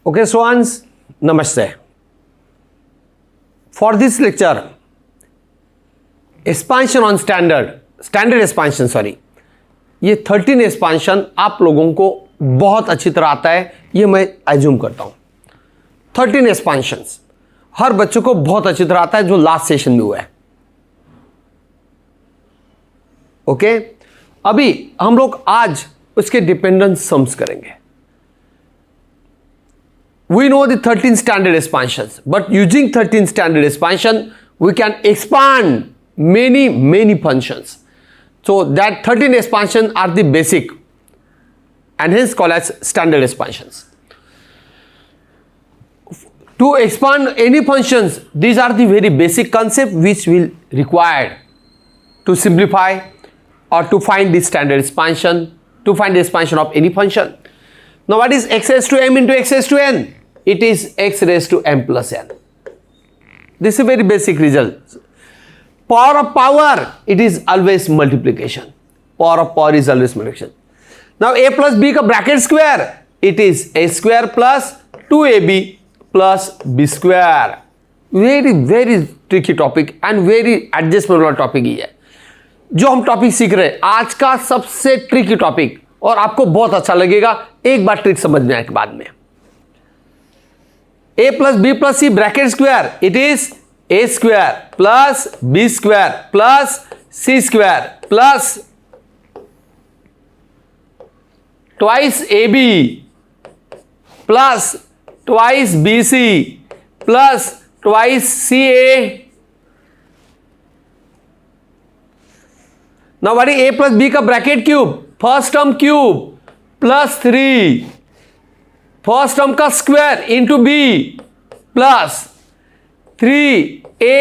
Okay, swans, namaste. For this lecture, expansion on standard expansion, ये 13 expansion आप लोगों को बहुत अच्छी तरह आता है, ये मैं एज्यूम करता हूं। 13 एक्सपांशंस हर बच्चे को बहुत अच्छी तरह आता है जो लास्ट सेशन में हुआ है। ओके, अभी हम लोग आज उसके डिपेंडेंट सम्स करेंगे। We know the 13 standard expansions, but using 13 standard expansion, we can expand many functions. So that 13 expansions are the basic and hence called as standard expansions. To expand any functions, these are the very basic concept which will required to simplify or to find the standard expansion, to find the expansion of any function. Now what is x raised to m into x raised to n? It is x raised to m plus n. This is a very basic result. Power of power, it is always multiplication. Power of power is always multiplication. Now a plus b ka bracket square, it is a square plus 2ab plus b square. Very tricky topic and very adjustment वाला topic ही है। जो हम topic सीख रहे हैं आज का सबसे ट्रिकी टॉपिक, और आपको बहुत अच्छा लगेगा एक बार ट्रिक समझने के बाद में। a plus b plus c bracket square, it is a square plus b square plus c square plus twice ab plus twice bc plus twice ca. Now what is a plus b का bracket cube? First term cube plus 3 first term का square into B plus 3a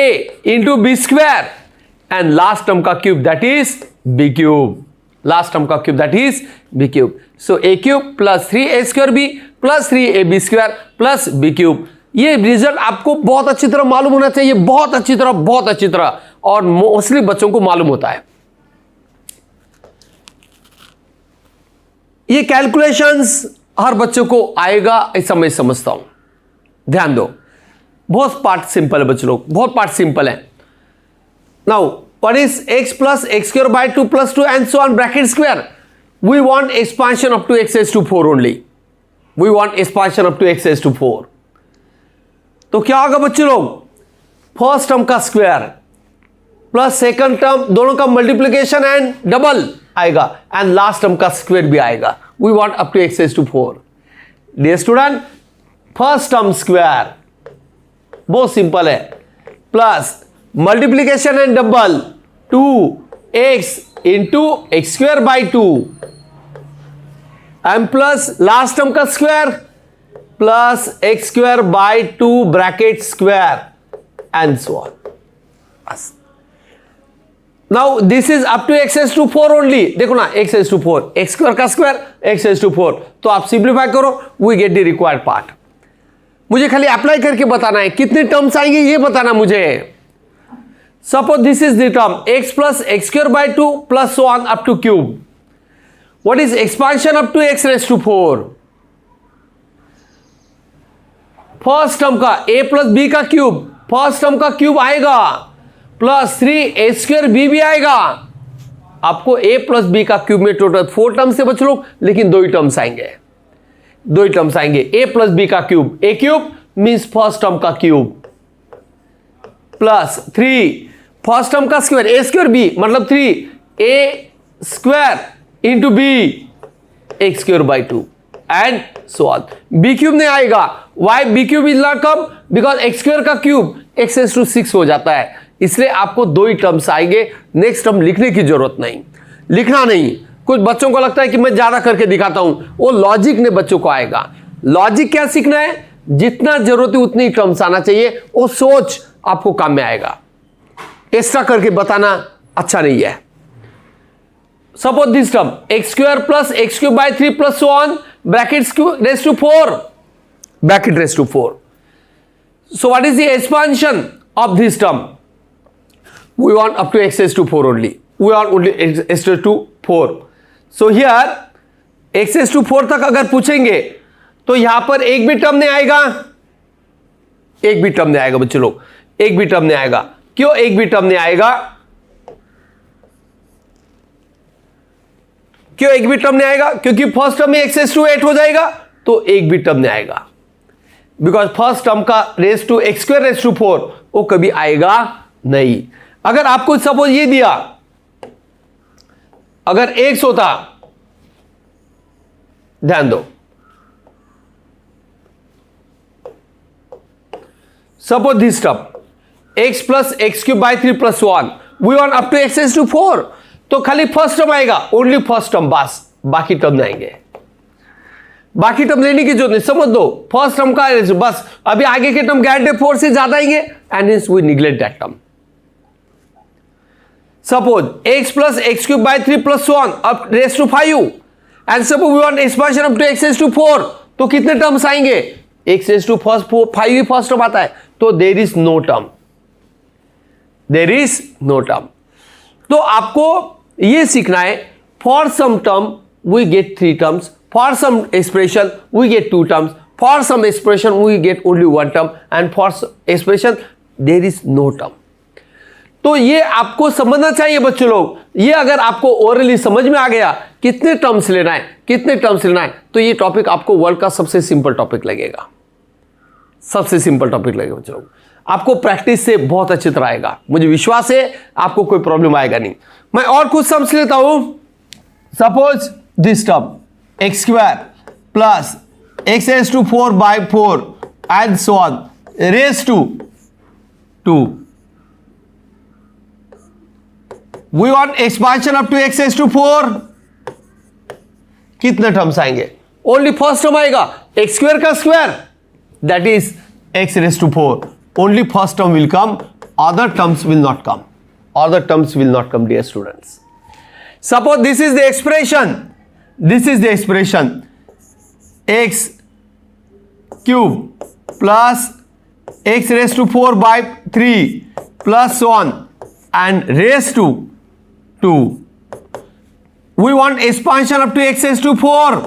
into B square and last term का cube that is B cube. Last term का cube that is B cube. So A cube plus 3a square B plus 3ab square plus B cube. ये result आपको बहुत अच्छी तरह मालूम होना चाहिए, बहुत अच्छी तरह, और मोस्टली बच्चों को मालूम होता है। ये कैलकुलेशंस हर बच्चों को आएगा ऐसा मैं समझता हूं। ध्यान दो, बहुत पार्ट सिंपल है बच्चों लोग, बहुत पार्ट सिंपल है। Now what is x plus x square by 2 plus 2 and so on bracket square. We want expansion up to x raised to 4 only. We want expansion up to x raised to 4। तो क्या होगा बच्चों लोग, first term का square plus second term दोनों का multiplication and double आएगा and last term का स्क्वायर भी आएगा। We want up to x raised to 4। Dear student, first term square बहुत सिंपल है, plus multiplication and double 2x into X square by 2 and plus last term का square plus x square by 2 bracket square and so on. Now this is up to x raised to 4 only. देखो ना, x raised to 4 X square का square x raised to 4, तो आप simplify करो, we get the required part. मुझे खाली apply करके बताना है कितने टर्म्स आएंगे ये बताना मुझे। Suppose this is the term x plus x square by 2 plus so on up to cube. What is expansion up to x raised to 4? First term का a प्लस b का क्यूब, फर्स्ट टर्म का cube आएगा plus 3a square b भी आएगा। आपको a plus b का cube में total 4 terms से बच लो, लेकिन 2 ही टर्म्स आएंगे, a प्लस b का cube, a cube means first term का क्यूब प्लस 3 फर्स्ट टर्म का स्क्वायर a स्क्वायर b मतलब 3a square into b x square by 2 and so on. b cube नहीं आएगा, why b cube is not come because x square का cube x raised to 6 हो जाता है, इसलिए आपको 2 ही टर्म्स आएंगे। नेक्स्ट टर्म लिखने की जरूरत नहीं, लिखना नहीं। कुछ बच्चों को लगता है कि मैं ज्यादा करके दिखाता हूं, वो लॉजिक ने बच्चों को आएगा। लॉजिक क्या सीखना है, जितना जरूरत है उतनी टर्म्स आना चाहिए, वो सोच आपको काम में आएगा। एक्स्ट्रा करके बताना अच्छा नहीं है। Suppose this term x square plus x cube by 3 plus so on bracket raise to 4, bracket raise to 4। So what is the expansion of this term? We want up to x raised to 4 only. We want only x raised to 4. So here x raised to 4 तक अगर पूछेंगे तो यहां पर एक भी term नहीं आएगा, एक भी टर्म नहीं आएगा बच्चों लोग, एक भी टर्म नहीं आएगा। क्यों एक भी टर्म नहीं आएगा? क्यों एक भी टर्म नहीं आएगा? क्योंकि फर्स्ट टर्म में x⁸8 हो जाएगा, तो एक भी टर्म नहीं आएगा। बिकॉज फर्स्ट टर्म का रेस टू x²⁴ वो कभी आएगा नहीं। अगर आपको सपोज ये दिया, अगर x होता, ध्यान दो, suppose this term x + x³ / 3 + 1 we want up to x⁴, तो खाली फर्स्ट टर्म आएगा, ओनली फर्स्ट टर्म, बस बाकी टर्म नहीं आएंगे। बाकी टर्म लेने की जरूरत नहीं, समझ दो फर्स्ट टर्म का बस। अभी आगे के टर्म गारंटेड 4 से ज्यादा आएंगे and hence we neglect that term. Suppose x + x³ / 3 + 1 up raised to 5 and suppose we want expansion up to x⁴, तो कितने टर्म्स आएंगे? x⁵ ही फर्स्ट टर्म आता है, तो there is no term, there is no term. तो आपको यह सीखना है, for some term we get 3 terms, for some expression we get 2 terms, for some expression we get only 1 term and for expression there is no term. तो ये आपको समझना चाहिए बच्चों लोग। ये अगर आपको ओरली समझ में आ गया कितने टर्म्स लेना है, कितने टर्म्स लेना है, तो ये टॉपिक आपको वर्ल्ड का सबसे सिंपल टॉपिक लगेगा, सबसे सिंपल टॉपिक लगेगा बच्चों लोग। आपको प्रैक्टिस से बहुत अच्छी तरह आएगा, मुझे विश्वास है आपको कोई प्रॉब्लम आएगा नहीं। मैं और कुछ सम्स लेता हूं। Suppose this term x² + x⁴/ 4 and so on raise to 2। We want expansion up to x⁴, कितने टर्म्स आएंगे? ओनली फर्स्ट टर्म आएगा, x² का square, that is x⁴. Only first term will come, other terms will not come. Other terms will not come, dear students. Suppose this is the expression. This is the expression x³ plus x⁴/3 plus so on and raised to 2. We want expansion up to x⁴.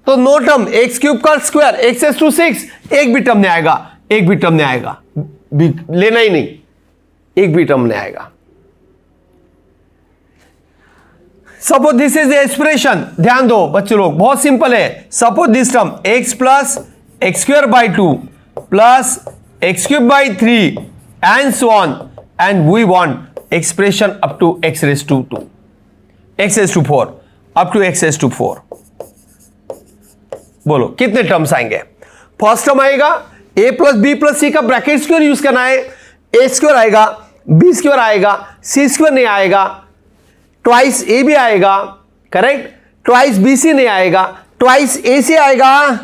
तो no term, x³ का square, x⁶, एक भी term नहीं आएगा, एक भी term नहीं आएगा, लेना ही नहीं, एक भी टर्म नहीं आएगा। Suppose this is the expression, ध्यान दो बच्चों लोग, बहुत सिंपल है। Suppose this term x + x²/2 plus x³ / 3 and so on and we want expression up to x⁴ up to x⁴। बोलो कितने टर्म्स आएंगे? फर्स्ट टर्म आएगा a + b + c का ब्रैकेट स्क्वायर यूज करना है, a² आएगा, b² आएगा, c² नहीं आएगा, ट्वाइस a भी आएगा, करेक्ट, ट्वाइस bc नहीं आएगा, ट्वाइस ac आएगा।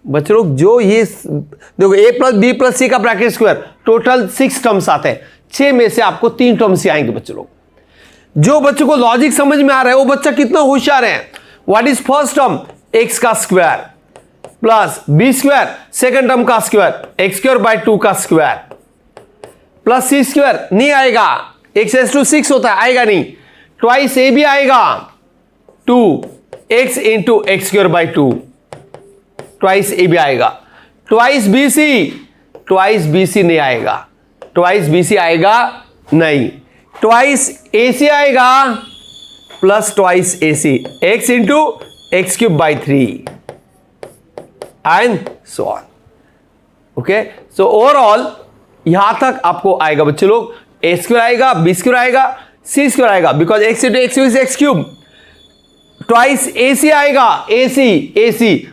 बच्चों लोग जो ये देखो a + b + c का ब्रैकेट स्क्वायर टोटल 6 टर्म्स आते हैं, 6 में से आपको 3 टर्म्स ही आएंगे बच्चों लोग। जो बच्चों को लॉजिक समझ में आ रहा है वो बच्चा कितना होशियार है। What is first term? x का square plus b², second term का स्क्वायर x²/2 का स्क्वायर प्लस c² नहीं आएगा, x⁶ होता है, आएगा नहीं, ट्वाइस a भी आएगा, 2x × x²/2, ट्वाइस a भी आएगा, ट्वाइस bc नहीं आएगा, ट्वाइस bc आएगा नहीं, ट्वाइस ac आएगा plus twice ac, x × x³ / 3 and so on. Okay, so overall यहां तक आपको आएगा बच्चे लोग, a² आएगा, b² आएगा, c² आएगा, because x × x³ is x³, twice ac आएगा, ac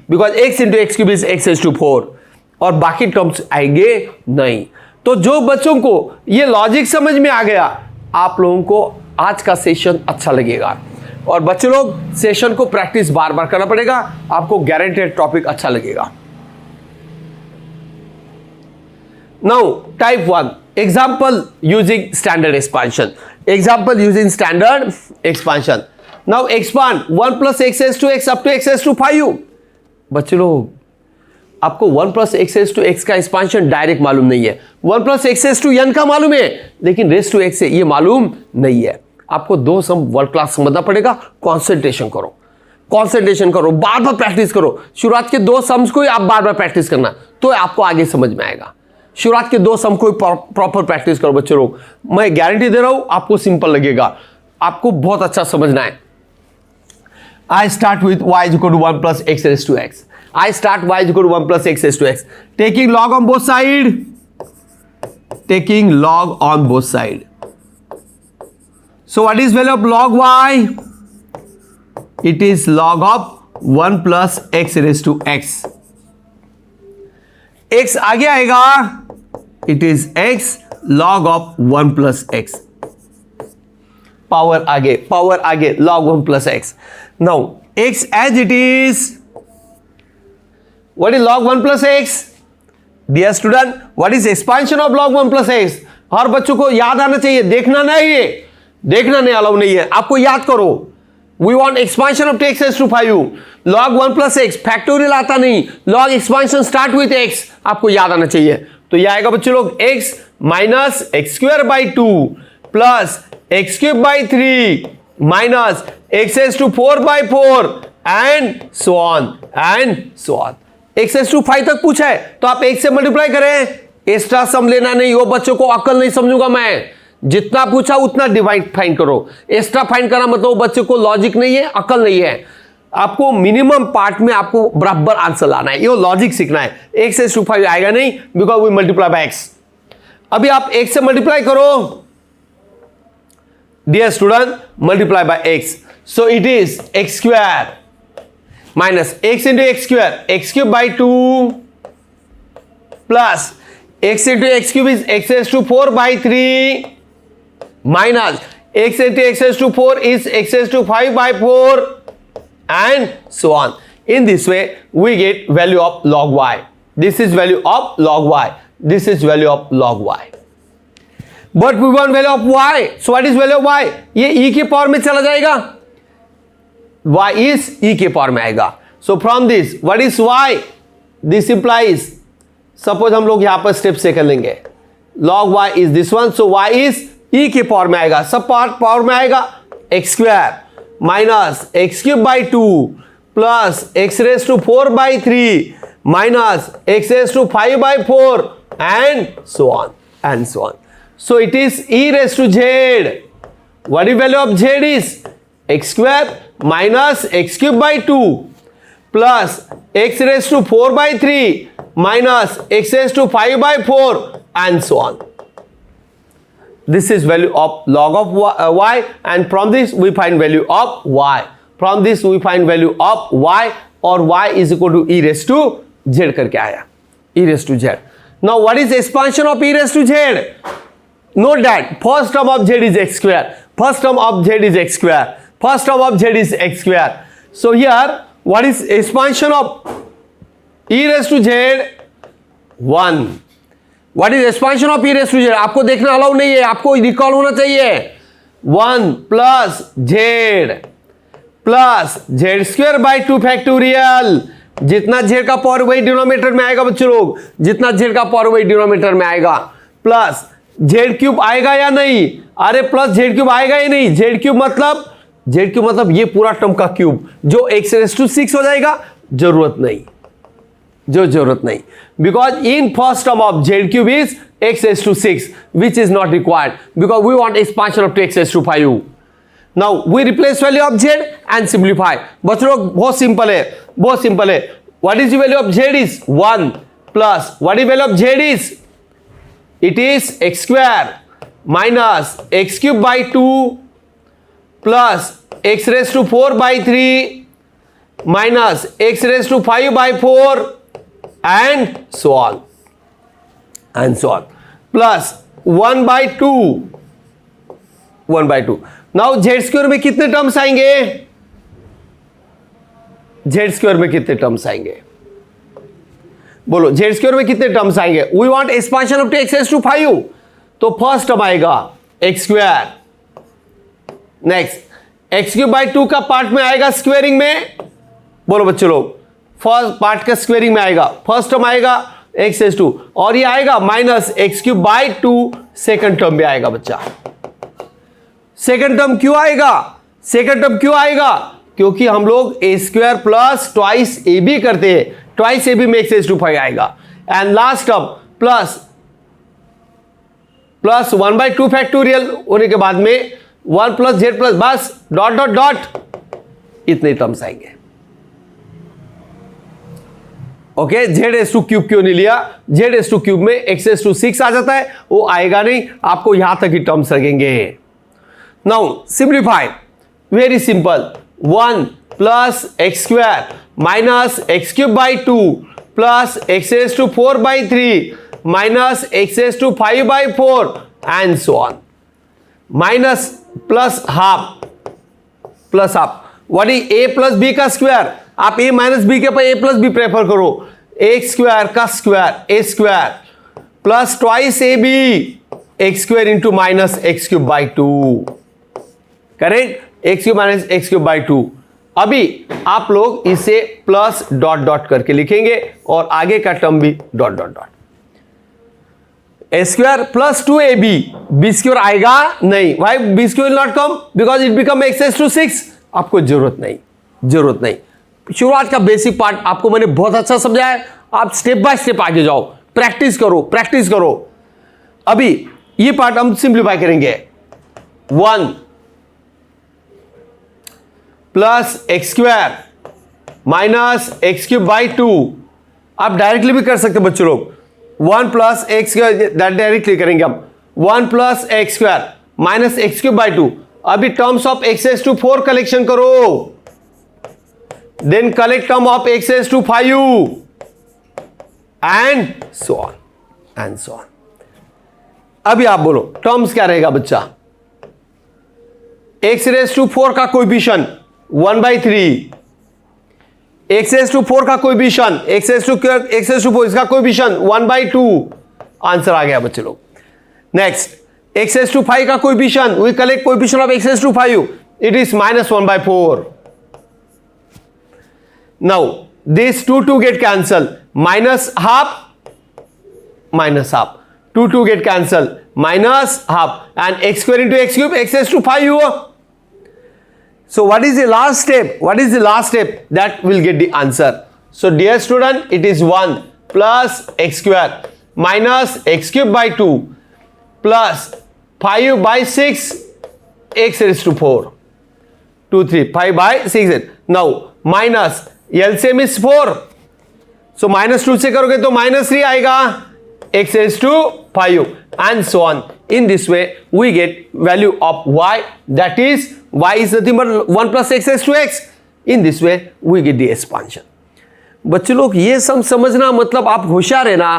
because x × x³ is x⁴, और बाकी टर्म्स आएंगे नहीं। तो जो बच्चों को ये लॉजिक समझ में आ गया, आप लोगों को आज का सेशन अच्छा लगेगा, और बच्चे लोग सेशन को प्रैक्टिस बार बार करना पड़ेगा, आपको गारंटेड टॉपिक अच्छा लगेगा। Now type 1 example using standard expansion, example using standard expansion. Now expand 1 + x⁵x up to x⁵5। बच्चे लोग आपको 1 + x⁵x का एक्सपांशन डायरेक्ट मालूम नहीं है, 1 + x⁵n का मालूम है, लेकिन रेज़ टू x ये मालूम नहीं है। आपको 2 सम वर्ल्ड क्लास समझना पड़ेगा, कॉन्सेंट्रेशन करो। कंसंट्रेशन करो, बार बार प्रैक्टिस करो। शुरुआत के 2 सम्स को ही आप बार बार प्रैक्टिस करना, तो आपको आगे समझ में आएगा। शुरुआत के 2 सम को प्रॉपर प्रैक्टिस करो बच्चे लोग, मैं गारंटी दे रहा हूं आपको सिंपल लगेगा, आपको बहुत अच्छा समझना है। I start with y is equal to 1 plus x raised to x. I start y is equal to 1 plus x raised to x. Taking log on both side. Taking log on both side. So what is value of log y? It is log of 1 plus x raised to x. x आगे आएगा. It is x log of 1 plus x. Power आगे log 1 plus x. Now x as it is, what is log 1 plus x? Dear student, what is expansion of log 1 plus x? हर बच्चों को याद आना चाहिए, देखना नहीं अलाउ नहीं है, आपको याद करो। We want expansion of x raised to 5. log 1 plus x factorial आता नहीं, log expansion start with x, आपको याद आना चाहिए। तो यह आएगा बच्चों लोग x minus x square by 2 plus x cube by 3 minus x raised to 4 by 4 and so on x raised to 5 तक पूछा है तो आप 1 से मल्टीप्लाई करें, एक्स्ट्रा सम लेना नहीं, वो बच्चों को अक्ल नहीं समझूंगा मैं, जितना पूछा उतना डिवाइड फाइंड करो। एक्स्ट्रा फाइंड करना मतलब बच्चे को लॉजिक नहीं है, अक्ल नहीं है, आपको मिनिमम पार्ट में आपको बराबर आंसर लाना है, ये लॉजिक सीखना है। x raised to 5 आएगा नहीं because we multiply by x। अभी आप 1 से मल्टीप्लाई करो dear student, multiply by x, so it is x square minus x into x square, x cube by 2 plus x into x cube is x raised to 4 by 3 minus x into x raised to 4 is x raised to 5 by 4 and so on. In this way we get value of log y. This is value of log y. This is value of log y. But we want value of y. So what is value of y? ये e के power में चला जाएगा, y is e के power में आएगा। So from this what is y? This implies, suppose हम लोग यहां पर स्टेप से कर लेंगे, log y is this one, so y is e के पावर में आएगा, सब पावर में आएगा, x square minus x cube by 2 प्लस x raised to 4 by 3 minus x raised to 5 by 4 and so on. So it is e raised to z. What is value of z is x square minus x cube by 2 plus x raised to 4 by 3 minus x raised to 5 by 4 and so on. This is value of log of y and from this we find value of y. From this we find value of y or y is equal to e raised to z करके आया, e raised to z. Now what is expansion of e raised to z? Note that first term of z is x square, first term of z is x square, first term of z is x square. So here what is expansion of e raised to z? 1. What is expansion of e raised to z? आपको देखना allow नहीं है, आपको recall होना चाहिए। 1 plus z square by 2 factorial, जितना z का power वही डिनोमिनेटर में आएगा बच्चों लोग, जितना z का पावर वही डिनोमिनेटर में आएगा, प्लस z क्यूब आएगा या नहीं? अरे प्लस z क्यूब आएगा ही नहीं, z क्यूब मतलब ये पूरा टर्म का क्यूब जो x raised to 6 हो जाएगा, जरूरत नहीं, because in first term of z cube is x raised to 6 which is not required because we want expansion of x raised to 5. Now we replace value of z and simplify. बच्चों लोग बहुत simple है, what is the value of z is 1 plus what is value of z is, it is x square minus x cube by 2 plus x raised to 4 by 3 minus x raised to 5 by 4 and so on plus 1 by 2. Now z square में कितने terms आएंगे? z square में कितने terms आएंगे? बोलो z square में कितने terms आएंगे? We want expansion of x raised to 5, तो फर्स्ट टर्म आएगा x square, next x cube by 2 का पार्ट में आएगा स्क्वेयरिंग में, बोलो बच्चों लोग, फर्स्ट पार्ट का स्क्वेयरिंग में आएगा, फर्स्ट टर्म आएगा x raised to, और ये आएगा minus x cube by 2 second term में आएगा बच्चा। सेकंड टर्म क्यों आएगा? क्योंकि हम लोग A square plus twice A B करते हैं, ट्वाइस ए बी में एक्स रेज टू 5 आएगा, and last term plus 1/2 factorial होने के बाद में 1 प्लस जेड प्लस बस डॉट डॉट डॉट, इतने टर्म्स आएंगे। Okay, Z S to cube क्यों नहीं लिया? जेड एस टू क्यूब में एक्स एस टू 6 आ जाता है, वो आएगा नहीं, आपको यहां तक ही टर्म्स लगेंगे। Now simplify, very simple, 1 plus x square minus x cube by 2 plus x S to 4/3 minus x S to 5/4 and so on, minus plus half plus half. What is a plus b का square? आप a minus b के पर a plus b prefer करो। X square का square a square plus twice A b x square into minus x cube by 2, correct, x cube minus x cube by 2। अभी आप लोग इसे plus dot dot करके लिखेंगे और आगे का टर्म भी dot dot dot. A square plus 2ab, b square आएगा नहीं, why b square will not come because it become x S to 6। आपको जरूरत नहीं। शुरुआत का बेसिक पार्ट आपको मैंने बहुत अच्छा समझाया, आप स्टेप बाय स्टेप आगे जाओ, प्रैक्टिस करो। अभी ये पार्ट हम सिंप्लीफाई करेंगे। 1 plus x square minus x cube by 2, आप डायरेक्टली भी कर सकते बच्चों लोग। 1 प्लस एक्स स्क्वायर डायरेक्टली करेंगे हम, 1 plus x square minus x cube by 2। अभी terms of x S to 4 collection करो, then collect term of x S to 5 and so on. अभी आप बोलो टर्म्स क्या रहेगा बच्चा? एक्स रेस टू 4 का कोएफिशिएंट 1/3, एक्स रेस टू 4 का कोएफिशिएंट एक्स रेस टू 4 इसका कोएफिशिएंट 1/2, आंसर आ गया बच्चे लोग। नेक्स्ट, एक्स एस टू 5 का coefficient, we collect coefficient of x S to 5, it is -1/4। Now these 2 get cancelled, minus half, 2 get cancelled, minus half, and x square into x cube, x raised to 5. So what is the last step? That will get the answer. So dear student, it is 1 plus x square minus x cube by 2 plus 5/6 x raised to 4. 2, 3, 5/6. Now minus LCM is 4, so -2 से करोगे तो -3 आएगा, x raised to 5 and so on. In this way we get value of y, that is y is nothing but 1 plus x raised to x. In this way we get the expansion. बच्चों लोग ये सब समझना मतलब आप होशियार है ना,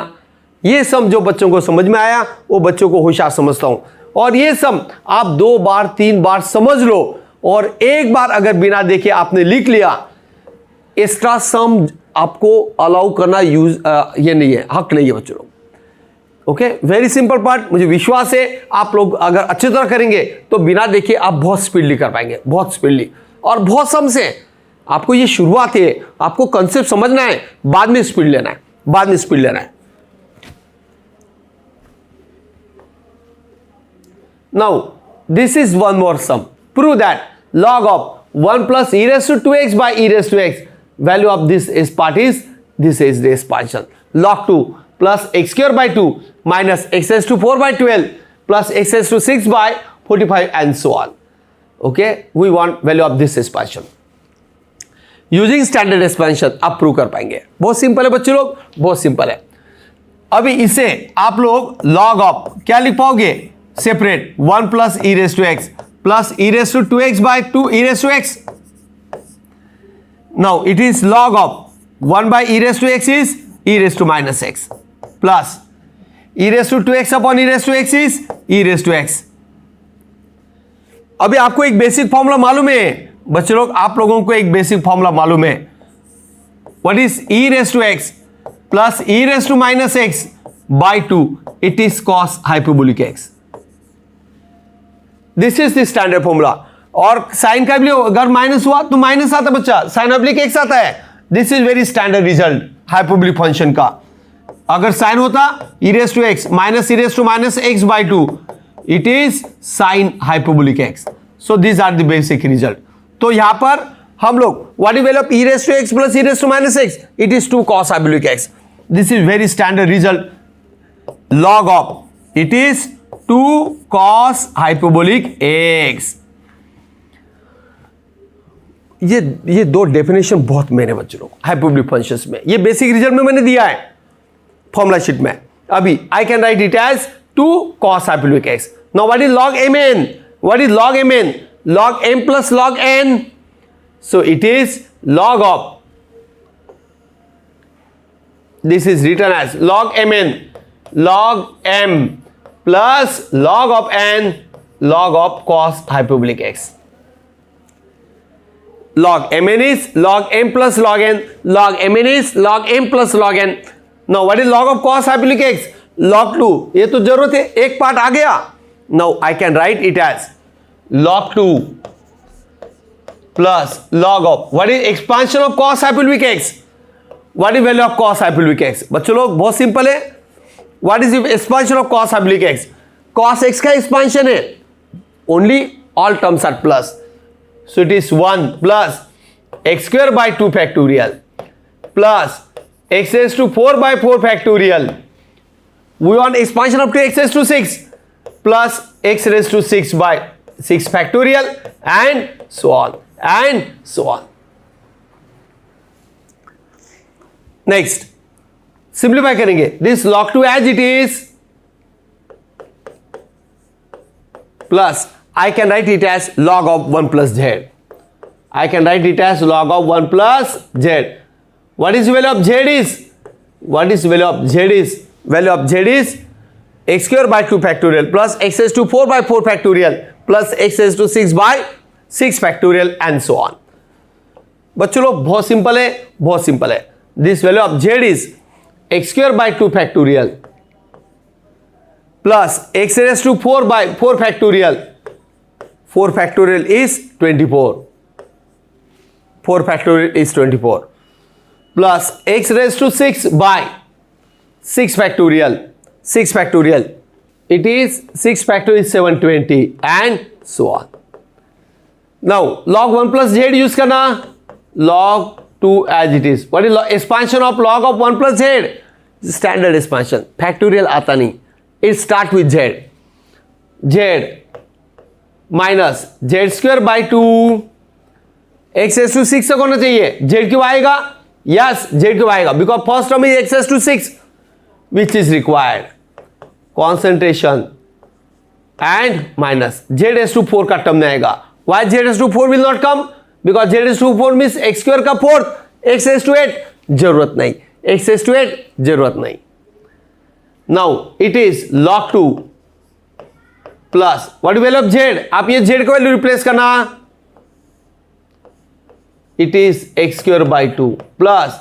ये सब जो बच्चों को समझ में आया वो बच्चों को होशियार समझता हूं, और ये सब आप 2 बार 3 बार समझ लो, और एक बार अगर बिना देखे आपने लिख लिया, एक्स्ट्रा सम आपको अलाउ करना ये नहीं है, हक नहीं है बच्चों लोग। ओके, वेरी सिंपल पार्ट, मुझे विश्वास है आप लोग अगर अच्छी तरह करेंगे तो बिना देखे आप बहुत स्पीडली कर पाएंगे, बहुत स्पीडली, और बहुत सम से। आपको ये शुरुआत है, आपको कंसेप्ट समझना है, बाद में स्पीड लेना है, now this is one more sum, prove that log of 1 plus e raised to 2x by e raised to x, value of this is the expansion. Log 2 plus x square by 2 minus x raised to 4/12 plus x raised to 6/45 and so on. Okay, we want value of this expansion. Using standard expansion आप prove कर पाएंगे। बहुत simple है बच्चे लोग, बहुत simple है। अभी इसे आप लोग log of क्या लिख पाओगे? Separate 1 plus e raised to x plus e raised to 2x by 2 e raised to x. Now it is log of 1 by e raised to x is e raised to minus x plus e raised to 2x upon e raised to x is e raised to x. अभी आपको एक basic formula मालूम है बच्चे लोग, आप लोगों को एक बेसिक फॉर्मूला मालूम है। What is e raised to x plus e raised to minus x by 2? It is cos hyperbolic x. This is the standard formula. और साइन का भी अगर माइनस हुआ तो माइनस आता बच्चा, साइन ऑब्लिक एक्स आता है। This is very standard result hyperbolic function का। अगर साइन होता e raised to x माइनस e raised to minus x by 2, it is sine hyperbolic x. So this are the basic result. तो यहां पर हम लोग what is value of e raise to x plus e raise to minus x, it is 2 cos hyperbolic x. This is very standard result. log of it is 2 cos hyperbolic x. ये दो definition बहुत मेरे बच्चों लोग hyperbolic functions में, ये basic result में मैंने दिया है फॉर्मूला शीट में. अभी I can write it as 2 cos hyperbolic x. Now what is log mn? What is log mn? log m plus log n. So it is log of, this is written as log mn, log m plus log of n, log of cos hyperbolic x. Log mn is log m plus log n, log mn is log m plus log n. Now what is log of cos hyperbolic x? log 2. ये तो जरूरत है, एक part आ गया. Now I can write it as log 2 plus log of, what is expansion of cos hyperbolic x? What is value of cos hyperbolic x? बच्चों लोग बहुत simple है. What is the expansion of cos hyperbolic x? cos x का expansion है, only all terms are plus, so it is 1 plus x square by 2 factorial plus x raised to 4 by 4 factorial. We want expansion up to x raised to 6 plus x raised to 6 by 6 factorial and so on and so on. Next, simplify करेंगे. This log 2 as it is plus I can write it as log of 1 plus z. I can write it as log of 1 plus z. What is the value of z is? What is the value of z is? Value of z is x square by 2 factorial plus x raised to 4 by 4 factorial plus x raised to 6 by 6 factorial and so on. बच्चों लोग बहुत simple है, बहुत simple है. This value of z is x square by 2 factorial plus x raised to 4 by 4 factorial. 4 factorial is 24. 4 factorial is 24 plus x raised to 6 by 6 factorial. 6 factorial, it is 6 factorial is 720 and so on. Now log 1 plus z use करना, log 2 as it is. What is expansion of log of 1 plus z? Standard expansion, factorial आता नहीं. It start with z. z minus z square by 2 x raised to 6 तक होना चाहिए. z क्यों आएगा? Yes, z क्यों आएगा? Because first term is x raised to 6, which is required. Concentration and minus z raised to 4 का term नहीं आएगा. Why z raised to 4 will not come? Because z raised to 4 means x square का 4th, x raised to 8 जरूरत नहीं, x raised to 8 जरूरत नहीं. Now it is log 2 plus what is value of z? आप ये z का value replace करना, it is x square by 2 plus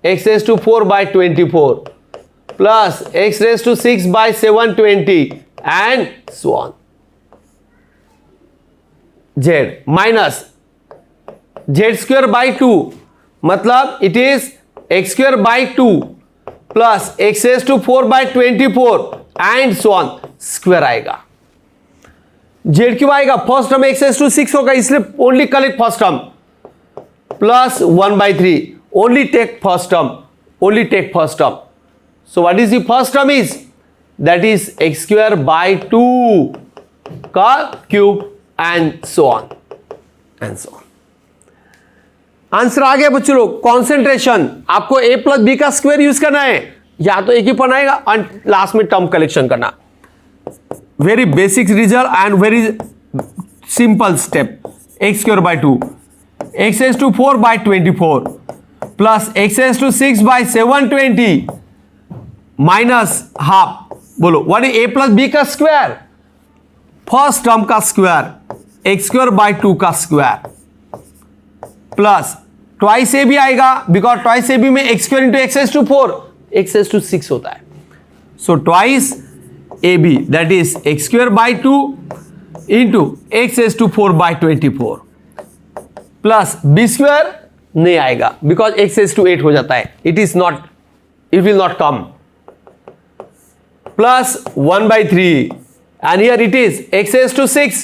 x raised to 4 by 24 plus x raised to 6 by 720 and so on. z minus z square by 2 मतलब it is x square by 2 plus x raised to 4 by 24 and so on. Square आएगा. z क्यों आएगा? First term x raised to 6 होगा, इसलिए only collect first term plus 1 by 3. Only take first term. Only take first term. So what is the first term is? That is x square by 2 का cube and so on and so on. Answer आ गया बच्चों लोग. Concentration आपको a plus b का square use करना है, या तो एक ही पढ़ना आएगा और लास्ट में टर्म कलेक्शन करना. Very basic result and very simple step. x square by 2 x raised to 4 by 24 plus x raised to 6 by 720 minus half. बोलो what is a plus b का स्क्वायर? फर्स्ट टर्म का square x square by 2 का square plus twice a भी आएगा, because twice A B में x square into x raise to 4 x raise to 6 होता है. So twice A b that is x square by 2 into x raise to 4 by 24 plus b square नहीं आएगा because x raise to 8 हो जाता है. It is not, it will not come. plus 1 by 3 and here it is x raised to 6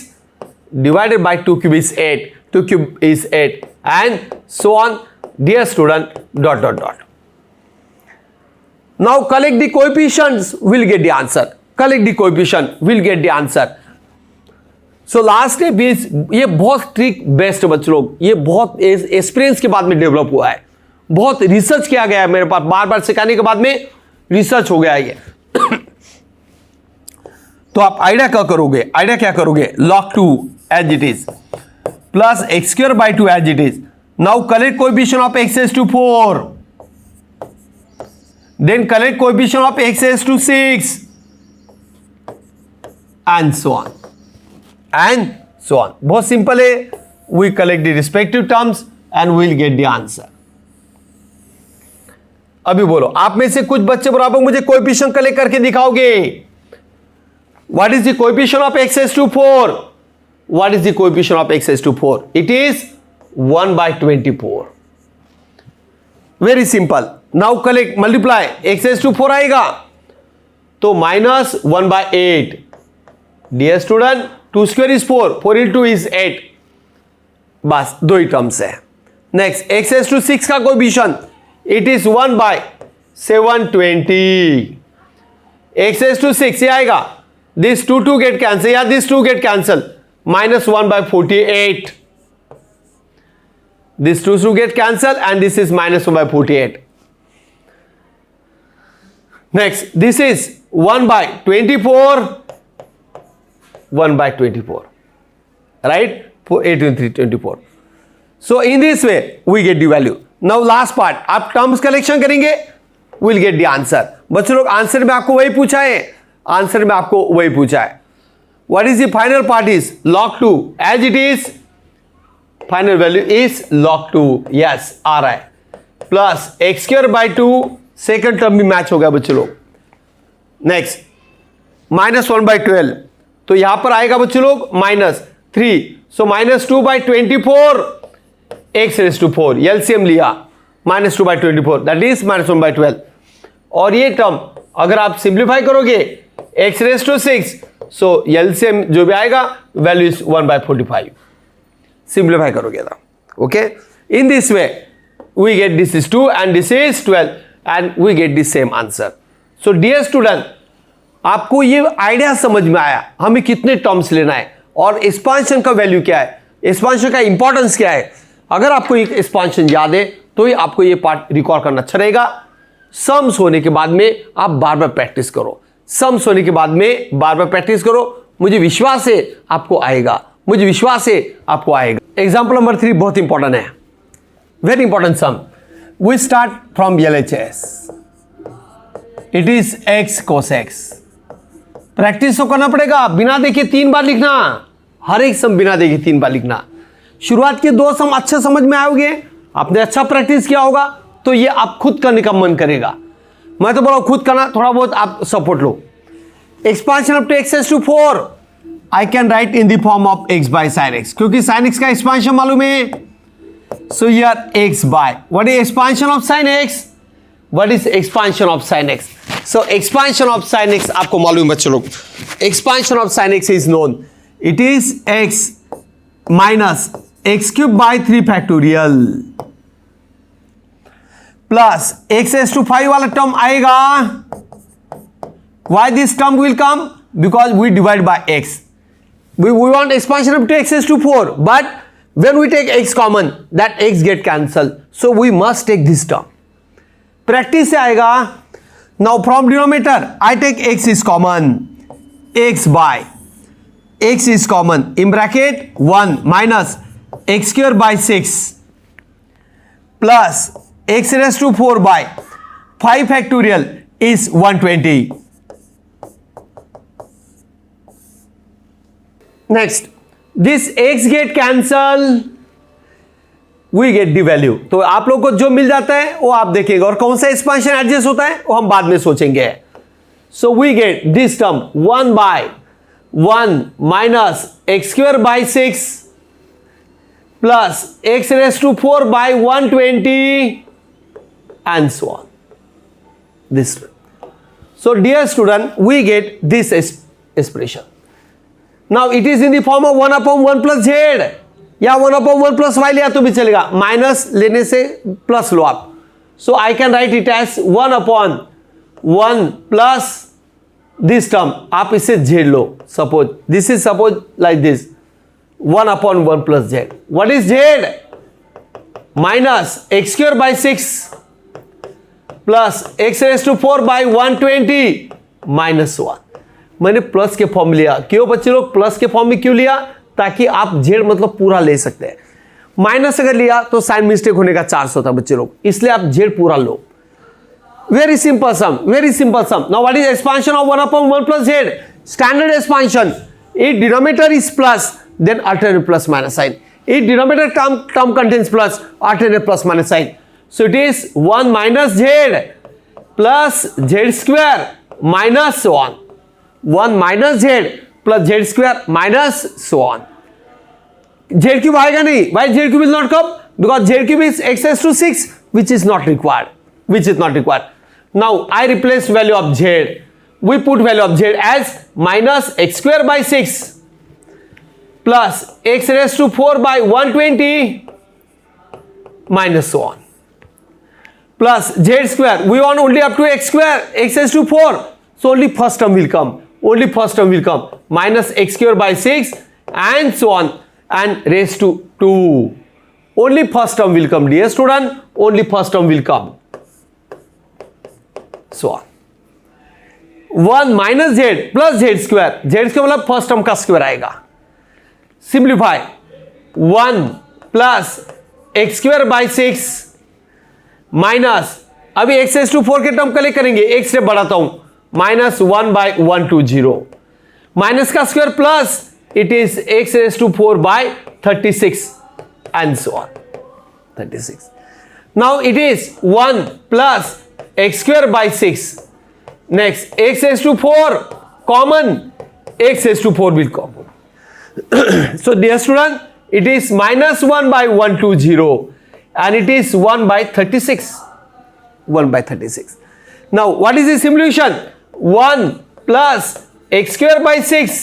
divided by 2 cube is 8. 2 cube is 8 and so on, dear student, dot dot dot. Now collect the coefficients, will get the answer. Collect the coefficient, will get the answer. So last step is, ये बहुत trick best है बच्चों लोग, ये बहुत experience के बाद में डेवलप हुआ है, बहुत रिसर्च किया गया है मेरे पास, बार बार सिखाने के बाद में रिसर्च हो गया है ये। तो आप आइडिया क्या करोगे, log 2 as it is plus x square by 2 as it is. Now collect coefficient of x raised to 4, then collect coefficient of x raised to 6 and so on and so on. बहुत simple है, we collect the respective terms and we'll get the answer. अभी बोलो, आप में से कुछ बच्चे बराबर मुझे कोएफिशिएंट कलेक्ट करके दिखाओगे। What is the coefficient of x raised to 4? What is the coefficient of x raised to 4? It is 1 by 24. Very simple. Now collect, multiply, x raised to 4 आएगा तो minus 1 by 8. Dear student, 2 square is 4, 4 into 2 is 8. बस दो ही terms है। Next, x raised to 6 का coefficient, it is 1 by 720. x raised to 6 ये आएगा, this 2 get cancel, या this 2 get cancel, minus 1 by 48. This 2 get cancel and this is minus 1 by 48. Next, this is 1 by 24, 1 by 24, right? 8 into 3, 24. So in this way we get the value. Now last part, आप terms collection करेंगे, we'll get the answer. बच्चों लोग, answer में आपको वही पूछा है, answer में आपको वही पूछा है. What is the final part is log 2 as it is, final value is log 2, yes आ रहा है, plus x square by 2, second term भी मैच हो गया बच्चों लोग. नेक्स्ट, minus 1 by 12, तो यहां पर आएगा बच्चों लोग minus 3, so minus 2 by 24, x raised to 4, LCM लिया, minus 2 by 24, that is minus 1 by 12. और ये टर्म अगर आप सिंप्लीफाई करोगे x raised to 6, so LCM जो भी आएगा वैल्यू इज 1 by 45. सिंप्लीफाई करोगे ना, okay. In this way we get this is 2 and this is 12 and we get the same answer. So dear student, आपको ये आइडिया समझ में आया हमें कितने टर्म्स लेना है और एक्सपांशन का वैल्यू क्या है, एक्सपांशन का इंपॉर्टेंस क्या है. अगर आपको एक एक्सपांशन याद है तो ही आपको ये पार्ट रिकॉर्ड करना अच्छा रहेगा. सम्स होने के बाद में आप बार बार प्रैक्टिस करो, सम्स होने के बाद में बार बार प्रैक्टिस करो. मुझे विश्वास है आपको आएगा, मुझे विश्वास है आपको आएगा. एग्जाम्पल नंबर 3 बहुत इंपॉर्टेंट है, very important sum. We start from LHS. It is x cos x. Practice तो करना पड़ेगा, बिना देखे 3 बार लिखना, हर एक सम बिना देखे 3 बार लिखना. शुरुआत के 2 सम अच्छे समझ में आओगे, आपने अच्छा प्रैक्टिस किया होगा तो ये आप खुद करने का मन करेगा. मैं तो बोला खुद करना, थोड़ा बहुत आप सपोर्ट लो. Expansion up to x raised to 4 I can write in the form of x by sin x, क्योंकि sin x का एक्सपांशन मालूम है. So here x by, what is expansion of sin x, what is expansion of sin x. So expansion of sin x आपको मालूम है बच्चों लोग, expansion of sin x is known, it is x minus x cube by 3 factorial plus x raised to 5 वाला term आएगा. Why this term will come? Because we divide by x. We want expansion up to x raised to 4, but when we take x common, that x get cancelled. So we must take this term. Practice से आएगा. Now from denominator, I take x is common. x by x is common. In bracket 1 minus x square by 6 plus x raised to 4 by 5 factorial is 120. Next, this x get cancel, we get the value. तो आप लोग को जो मिल जाता है वो आप देखेंगे, और कौन सा एक्सपांशन एडजस्ट होता है वो हम बाद में सोचेंगे. So we get this term 1 by 1 minus x square by 6 plus x raised to 4 by 120 and so on. This way. So dear student, we get this expression. Now it is in the form of 1 upon 1 plus z. या 1/1 plus Y लिया तो भी चलेगा, minus लेने से plus लो आप. So I can write it as 1/1 plus this term, आप इसे z लो. Suppose this is suppose like this 1/1 plus z. What is z? Minus x square by 6 plus x raise to 4 by 120 minus 1. मैंने plus के form लिया. क्यों बच्चे लोग plus के फॉर्म में क्यों लिया? ताकि आप z मतलब पूरा ले सकते हैं. माइनस अगर लिया तो साइन मिस्टेक होने का चांस होता है बच्चे लोग, इसलिए आप z पूरा लो. Very simple sum, very simple sum. Now what is expansion of 1/1 plus z? Standard expansion. If denominator is plus then alternate plus minus sign. If denominator term contains plus, alternate plus minus sign. So it is 1 minus z plus z square minus so on. 1 minus z plus z square minus so on. Z cube आएगा नहीं. Why z cube will not come? Because z cube is x raised to 6, which is not required. Which is not required. Now I replace value of z. We put value of z as minus x square by 6. Plus x raised to 4 by 120 minus so on. Plus z square. We want only up to x square. X raised to 4. So only first term will come. Only first term will come. Minus x square by 6 and so on. And raised to 2. Only first term will come, dear student. Only first term will come. So on. 1 minus z plus z square. Z square मतलब first term का square आएगा. Simplify. 1 plus x square by 6 minus, अभी x raise to 4 के term collect करेंगे, x से बढ़ाता हूं, minus 1 by 120 minus का square plus it is x raise to 4 by 36 and so on 36. Now it is 1 plus x square by 6. Next x raise to 4 common, x raise to 4 will common. So dear student, it is minus 1 by 120 and it is 1 by 36. 1 by 36. Now what is the simulation? 1 plus x square by 6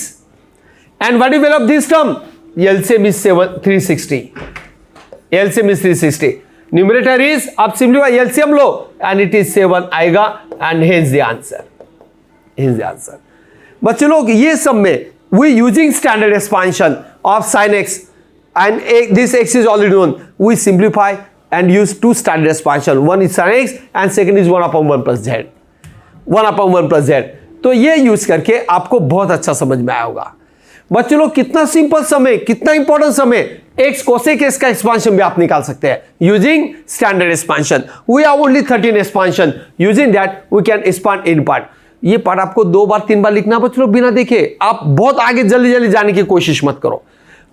and what is the value of this term? LCM is 360. LCM is 360. Numerator is, आप simplify LCM low and it is 7 आएगा and hence the answer. Hence the answer. बच्चे लोग ये सब में we using standard expansion of sin x and this x is already known. We simplify and use two standard expansion. One is sin x and second is 1/1 plus z. 1/1 plus z. तो ये use करके आपको बहुत अच्छा समझ में आया होगा. बच्चे लोग कितना सिंपल समय, कितना इंपॉर्टेंट समय, x cosec x का एक्सपांशन भी आप निकाल सकते हैं using standard expansion. We have only 13 expansion. Using that we can expand in part. ये पार्ट आपको 2 बार 3 बार लिखना बच्चों लोग, बिना देखे. आप बहुत आगे जल्दी जल्दी जाने की कोशिश मत करो.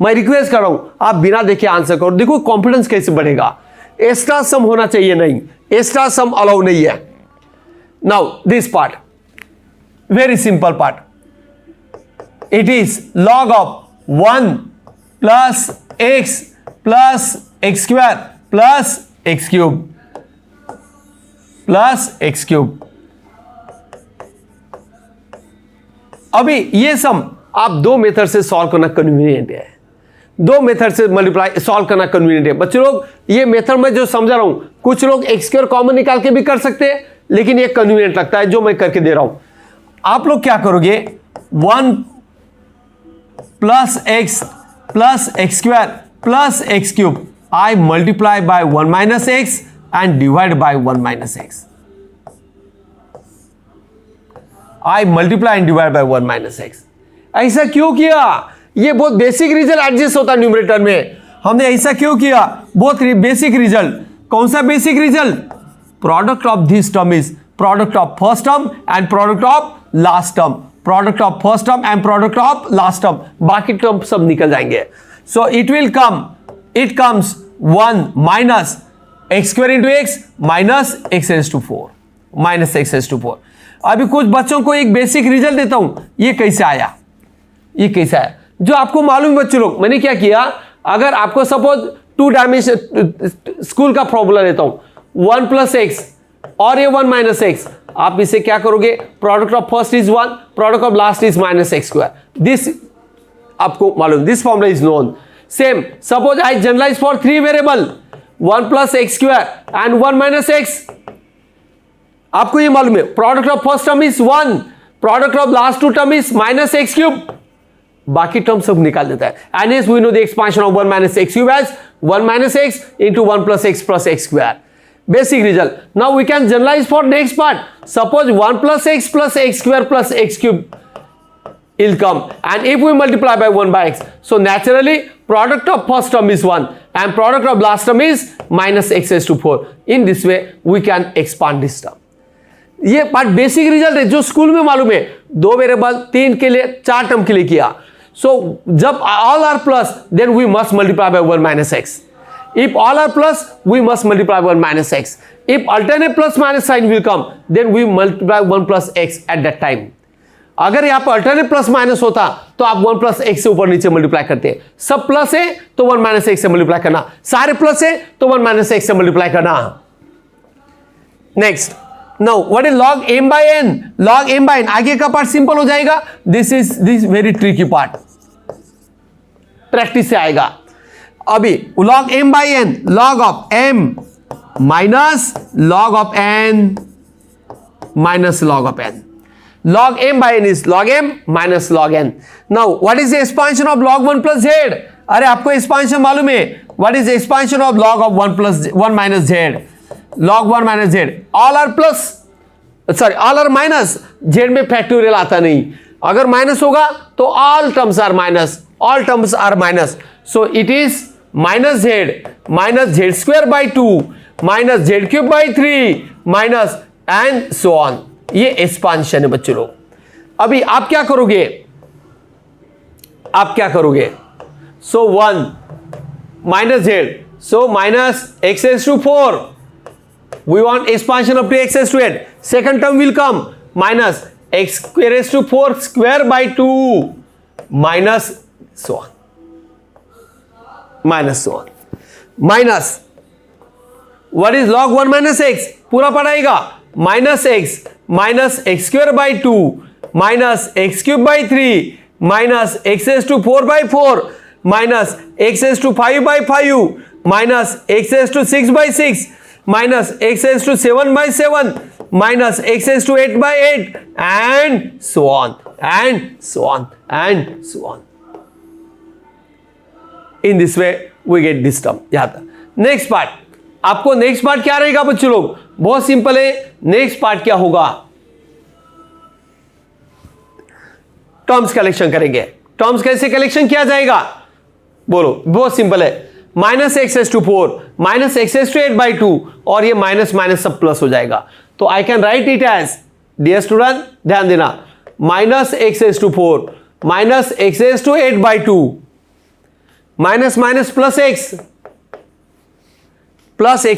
मैं रिक्वेस्ट कर रहा हूं आप बिना देखे आंसर करो. देखो कॉन्फिडेंस कैसे बढ़ेगा. एक्स्ट्रा सम होना चाहिए, नहीं एक्स्ट्रा सम अलाउ नहीं है. Now this part very simple part. It is log of 1 plus x square plus x cube plus x cube. अभी ये सम आप 2 मेथड से सॉल्व करना कन्वीनियंट है. 2 मेथड से मल्टीप्लाई सॉल्व करना कन्वीनियंट है. बच्चे लोग ये मेथड में जो समझा रहा हूं, कुछ लोग एक्स स्क्वायर कॉमन निकाल के भी कर सकते हैं, लेकिन ये कन्वीनियंट लगता है जो मैं करके दे रहा हूं. आप लोग क्या करोगे, 1 plus x square plus x cube, I multiply by 1 minus x and divide by 1 minus x. I multiply and divide by 1 minus x. ऐसा क्यों किया? ये बहुत बेसिक रिजल्ट एडजस्ट होता है न्यूमरेटर में. हमने ऐसा क्यों किया? बहुत बेसिक रिजल्ट. कौन सा basic result? Product of this term is product of first term and product of last term. Product of first term and product of last term. बाकी टर्म सब निकल जाएंगे. So it will come, it comes 1 minus x square into x minus x raise to 4 minus x raise to 4. अभी कुछ बच्चों को एक बेसिक रिजल्ट देता हूं. ये कैसे आया, ये कैसे आया जो आपको मालूम है बच्चों लोग. मैंने क्या किया, अगर आपको सपोज 2 डायमेंशन स्कूल का फॉर्मूला देता हूं, 1 प्लस एक्स और ये 1 माइनस एक्स, आप इसे क्या करोगे, product of first is 1, product of last is minus x square. This आपको मालूम, this formula is known. Same. Suppose I generalize for 3 variable, 1 plus x square and 1 minus x. आपको ये मालूम है product of first term is 1, product of last two term is minus x cube, बाकी टर्म सब निकाल देता है. And yes, we know the expansion of 1 minus x cube as 1 minus x into 1 plus x square. Basic result. Now we can generalize for next part. Suppose 1 plus x square plus x cube will come, and if we multiply by 1 by x, so naturally product of first term is 1 and product of last term is minus x raised to 4. In this way we can expand this term. ये part basic result है जो school में मालूम है. 2 variable 3 के लिए 4 term के लिए किया. So जब all are plus then we must multiply by 1 minus x. If all are plus we must multiply by 1 minus x. If alternate plus minus sign will come then we multiply 1 plus x at that time. अगर यहाँ पर alternate plus minus होता तो आप 1 plus x से ऊपर नीचे multiply करते हैं. सब प्लस है तो 1 माइनस एक्स से मल्टीप्लाई करना, सारे प्लस है तो 1 माइनस एक्स से मल्टीप्लाई करना. Next, now what is log m by n? log m by n आगे का पार्ट सिंपल हो जाएगा. This very tricky part, practice से आएगा. अभी log m by n, log of m minus log of n minus log of n. Log m by n is log m minus log n. Now what is the expansion of log 1 plus z? अरे आपको expansion मालूम है. What is the expansion of log of 1 minus z? log 1 minus z. All are plus, sorry, all are minus. z में factorial आता नहीं. अगर minus होगा तो all terms are minus. All terms are minus. So it is minus z square by 2 minus z cube by 3 minus and so on. ये expansion है बच्चों लोग. अभी आप क्या करोगे? So 1 minus z, so minus x raised to 4. We want expansion up to x raised to 8. Second term will come minus x raised to 4 square by 2 minus so on. Minus what is log 1 minus x? पूरा पढ़ाएगा. माइनस x square by 2 minus x cube by 3 minus x raised to 4 by 4 minus x raised to 5 by 5 minus x raised to 6 by 6 minus x raised to 7 by 7 minus x raised to 8 by 8 and so on and so on and so on. In this way we get this term. याद है. Next part, आपको next part क्या रहेगा बच्चों लोग? बहुत simple है. Next part क्या होगा? टर्म्स कलेक्शन करेंगे. टर्म्स कैसे कलेक्शन किया जाएगा बोलो? बहुत सिंपल है. Minus x S to 4 minus x S to 8 by 2 और ये माइनस माइनस सब प्लस हो जाएगा. तो I can write it as, dear student ध्यान देना, minus x S to 4 minus x S to 8 by 2 minus minus plus x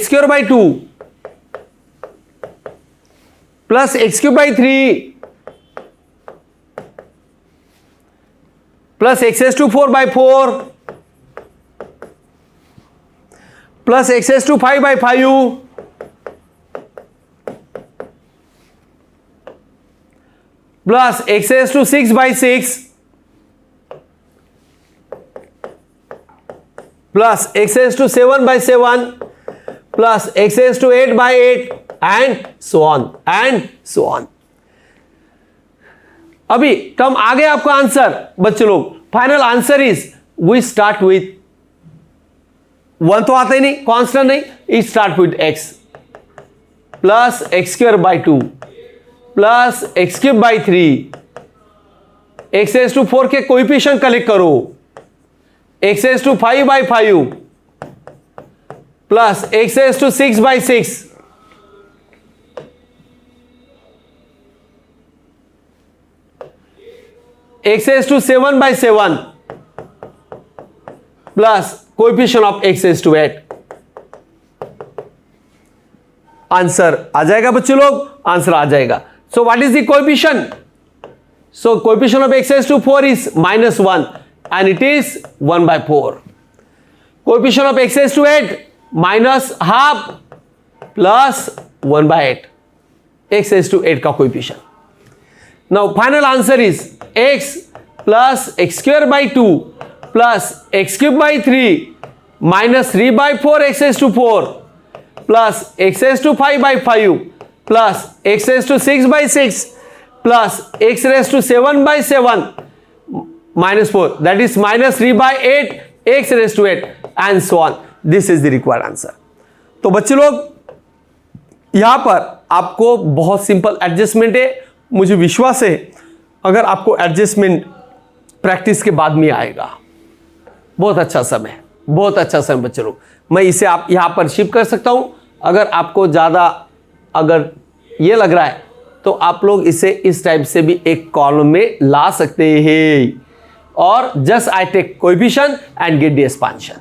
square by 2 plus x cube by 3 plus x S to 4 by 4 plus x S to 5 by 5 plus x S to 6 by 6 plus x S to 7 by 7 plus x S to 8 by 8 and so on. अभी term आ गया आपका answer बच्चों लोग. Final answer is we start with 1 तो आता ही नहीं, कांस्टेंट नहीं. It start with x plus x square by 2 plus x cube by 3 x S to 4 के कोएफिशिएंट कलेक्ट करो. X S to 5 by 5 plus x S to 6 by 6 x S to 7 by 7 plus coefficient of x S to 8. Answer आ जाएगा बच्चों लोग, answer आ जाएगा. So what is the coefficient? So coefficient of x S to 4 is -1 and it is 1 by 4. Coefficient of x raised to 8 minus half plus 1 by 8. x raised to 8 का coefficient. Now final answer is x plus x square by 2 plus x cube by 3 minus 3 by 4 x raise to 4 plus x raise to 5 by 5 plus x raise to 6 by 6 plus x raise to 7 by 7 minus 4, that is minus 3 by 8 x raised to 8 and so on. This is the required answer. तो बच्चे लोग यहां पर आपको बहुत simple adjustment है. मुझे विश्वास है अगर आपको एडजस्टमेंट प्रैक्टिस के बाद में आएगा. बहुत अच्छा समय, बहुत अच्छा समय बच्चे लोग. मैं इसे आप यहां पर शिफ्ट कर सकता हूं. अगर आपको ज़्यादा अगर ये लग रहा है तो आप लोग इसे इस टाइप से भी एक कॉलम में ला सकते हैं. और just I take coefficient and get the expansion.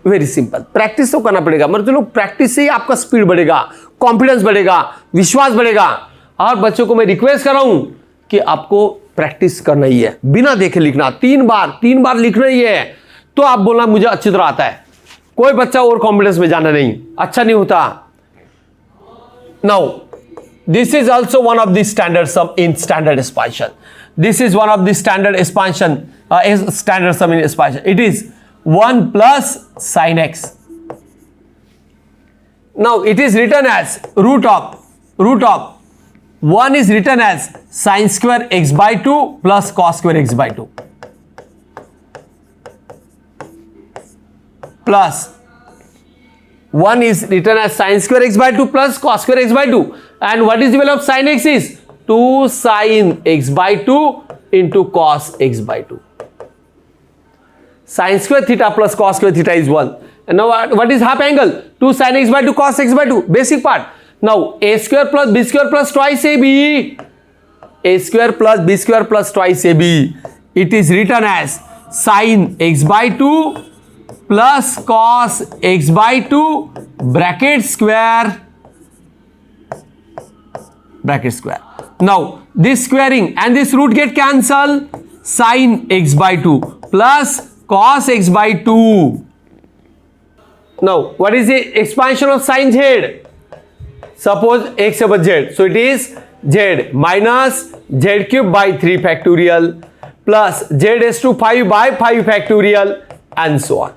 Very simple. Practice तो करना पड़ेगा. मतलब चलो प्रैक्टिस से ही आपका स्पीड बढ़ेगा, कॉन्फिडेंस बढ़ेगा, विश्वास बढ़ेगा. और बच्चों को मैं रिक्वेस्ट कर रहा हूं कि आपको प्रैक्टिस करना ही है, बिना देखे लिखना. 3 बार लिखना ही है. तो आप बोलना मुझे अच्छी तरह आता है. कोई बच्चा और कॉन्फिडेंस में जाना नहीं, अच्छा नहीं होता. Now this is also one of the standard sum in standard expansion. This is one of the standard expansion, standard sum in expansion. It is 1 plus sin x. Now it is written as root of 1 is written as sin square x by 2 plus cos square x by 2 plus 1 is written as sin square x by 2 plus cos square x by 2. And what is the value of sin x is 2 sin x by 2 into cos x by 2. Sin square theta plus cos square theta is 1. And now what is half angle? 2 sin x by 2 cos x by 2. Basic part. Now a square plus b square plus twice ab. A square plus b square plus twice ab. It is written as sin x by 2 plus cos x by 2 bracket square. Now this squaring and this root get cancelled. Sin x by 2 plus cos x by 2. Now what is the expansion of sin z? Suppose x over z, so it is z minus z cube by 3 factorial plus z raised to 5 by 5 factorial and so on.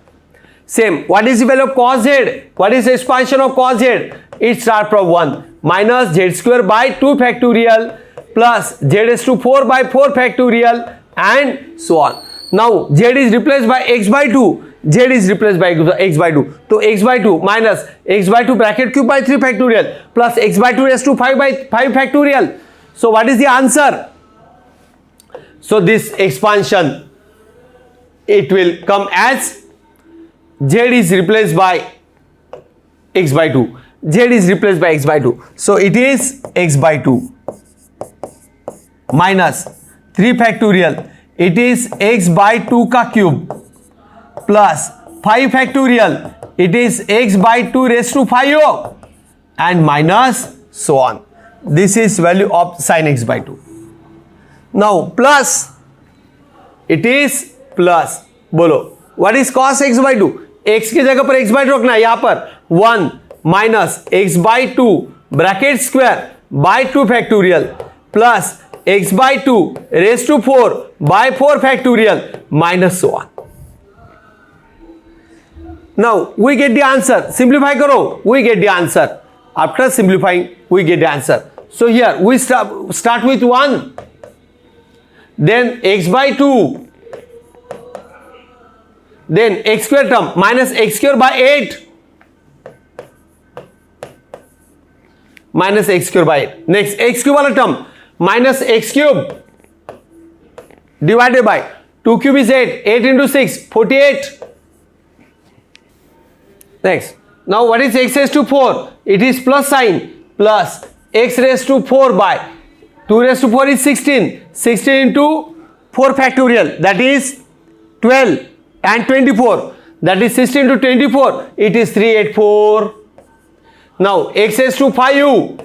Same, what is the value of cos z? What is the expansion of cos z? It starts from 1 minus z square by 2 factorial plus z raised to 4 by 4 factorial and so on. Now z is replaced by x by 2. Z is replaced by x by 2. So x by 2 minus x by 2 bracket cube by 3 factorial plus x by 2 raised to 5 by 5 factorial. So what is the answer? So this expansion, it will come as z is replaced by x by 2. Z is replaced by x by 2. So it is x by 2 minus 3 factorial. It is x by 2 का cube plus 5 factorial. It is x by 2 raised to 5 and minus so on. This is value of sin x by 2. Now plus, it is plus. बोलो what is cos x by 2? x की जगह पर x by 2 रखना है. यहाँ पर 1 minus x by 2 bracket square by 2 factorial plus x by 2 raised to 4 by 4 factorial minus so on. Now we get the answer. Simplify करो, we get the answer. After simplifying, we get the answer. So here we start with 1, then x by 2, then x square term minus x square by 8 minus x square by 8. Next x cube वाला term minus x cube divided by 2 cube is 8. 8 into 6 48. Next, now what is x raised to 4? It is plus sign plus x raised to 4 by 2 raised to 4 is 16. 16 into 4 factorial, that is 12 and 24, that is 16 to 24, it is 384. Now x raised to 5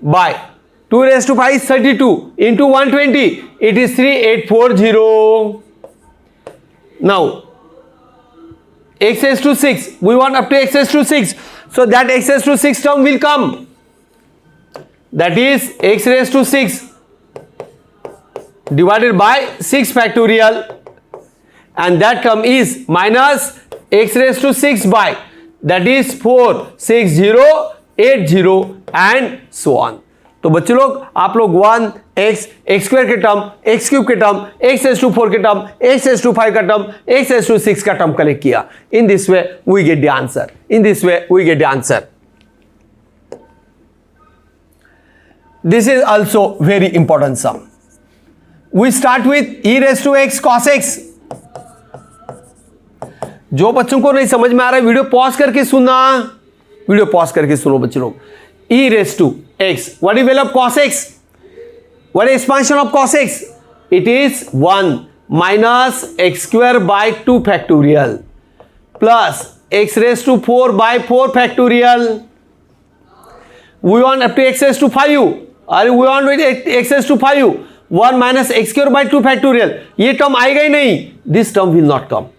by 2 raised to 5 is 32 into 120, it is 3840. Now x raised to 6, we want up to x raised to 6, so that x raised to 6 term will come, that is x raised to 6 divided by 6 factorial, and that term is minus x raised to 6 by, that is 4, 6, 0, 8, 0 and so on. तो बच्चों लोग आप लोग 1 x x square के term, x cube के term, x raised to 4 के term, x raised to 5 का term, x raised to 6 का टर्म कलेक्ट किया. In this way we get the answer. In this way we get the answer. This is also very important sum. We start with e raised to x cos x. जो बच्चों को नहीं समझ में आ रहा है video pause करके सुनना, वीडियो पॉज करके सुनो बच्चों लोग. e raised to x, what is value of cos x? What is expansion of cos x? It is 1 minus x square by 2 factorial plus x raised to 4 by 4 factorial. We want up to x raised to 5, or we want x raised to 5. 1 minus x square by 2 factorial. ये term आएगा ही नहीं. This term will not come,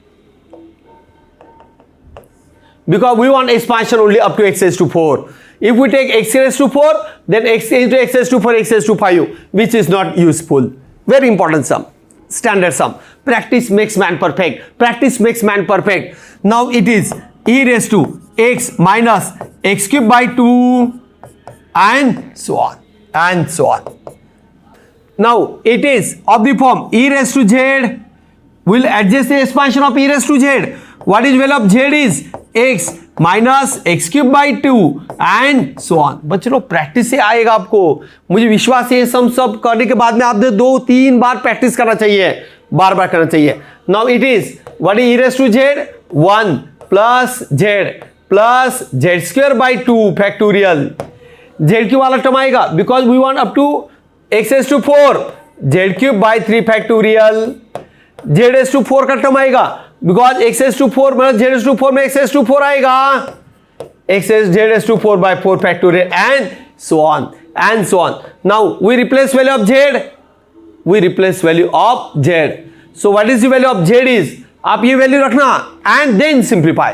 because we want expansion only up to x raised to 4. If we take x raised to 4, then x into x raised to 4, x raised to 5, which is not useful. Very important sum, standard sum. Practice makes man perfect. Practice makes man perfect. Now it is e raised to x minus x cube by 2 and so on and so on. Now it is of the form e raised to z. We'll adjust the expansion of e raised to z. What is value of z is x minus x cube by 2 and so on. बच्चों लोग practice से आएगा आपको, मुझे विश्वास है. सम सब करने के बाद में आपने 2-3 बार प्रैक्टिस करना चाहिए, बार बार करना चाहिए. Now it is what is e raised to z? 1 plus z square by 2 factorial. z cube वाला टर्म आएगा because we want up to x raised to 4, z cube by 3 factorial. z raised to 4 का term आएगा because x raised to 4 मतलब z raised to 4 में x raised to 4 आएगा. z raised to 4 by 4 factorial and so on and so on. Now we replace value of z. We replace value of z. So what is the value of z is? आप ये value रखना and then simplify.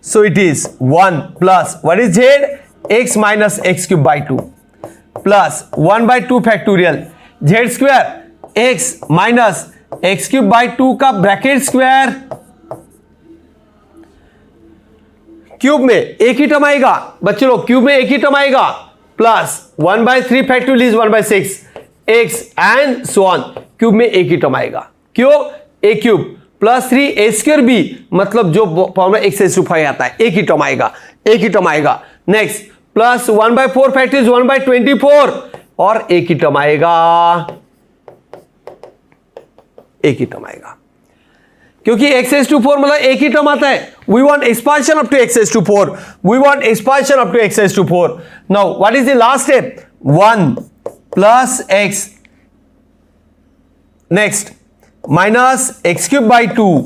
So it is 1 plus what is z? x minus x cube by 2 plus 1 by 2 factorial z square x minus x cube by 2 का bracket square. Cube में एक ही term आएगा बच्चों लोग, cube में एक ही term आएगा plus 1 by 3 factorial is 1 by 6 x and so on. Cube में एक ही टर्म आएगा. क्यों? a cube plus 3 a square b, मतलब जो फॉर्मूला x raised to 5 आता है, एक ही टर्म आएगा, एक ही टर्म आएगा. Next plus 1 by 4 factorial 1 by 24 और एक ही टर्म आएगा, एक ही टर्म आएगा क्योंकि x raised to 4 मतलब एक ही टर्म आता है. We want expansion up to x raised to 4. We want expansion up to x raised to 4. Now what is the last step? 1 plus x next minus x cube by 2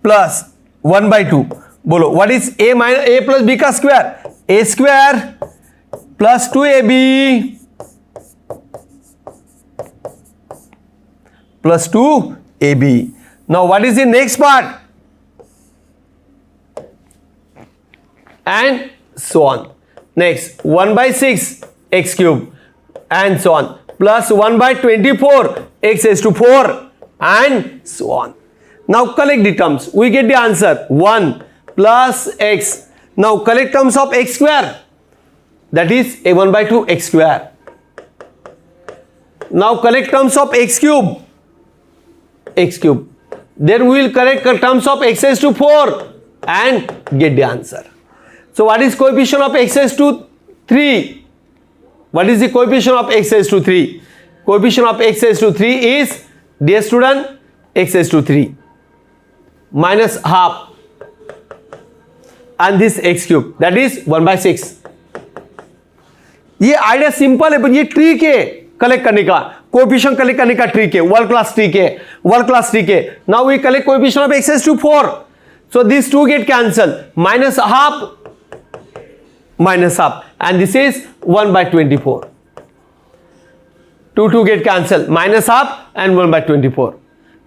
plus 1 by 2. बोलो what is a minus a plus b का square? a square plus 2ab plus 2ab. Now what is the next part? And so on. Next 1 by 6 x cube and so on plus 1 by 24 x raised to 4 and so on. Now collect the terms. We get the answer 1 plus x. Now collect terms of x square, that is a 1 by 2 x square. Now collect terms of x cube. X cube. Then we will collect terms of x raised to 4 and get the answer. So what is coefficient of x raised to 3? What is the coefficient of x raised to 3? Coefficient of x raised to 3 is, dear student, x raised to 3 minus half and this x cube, that is 1 by 6. ये idea simple है पर ये trick है collect करने का, coefficient collect करने का trick है, वर्ल्ड क्लास ट्रिक है, वर्ल्ड क्लास ट्रिक है. Now we collect coefficient of x raised to 4. So these two get cancelled, minus half and this is 1 by 24. 2 get cancelled, minus half and 1 by 24.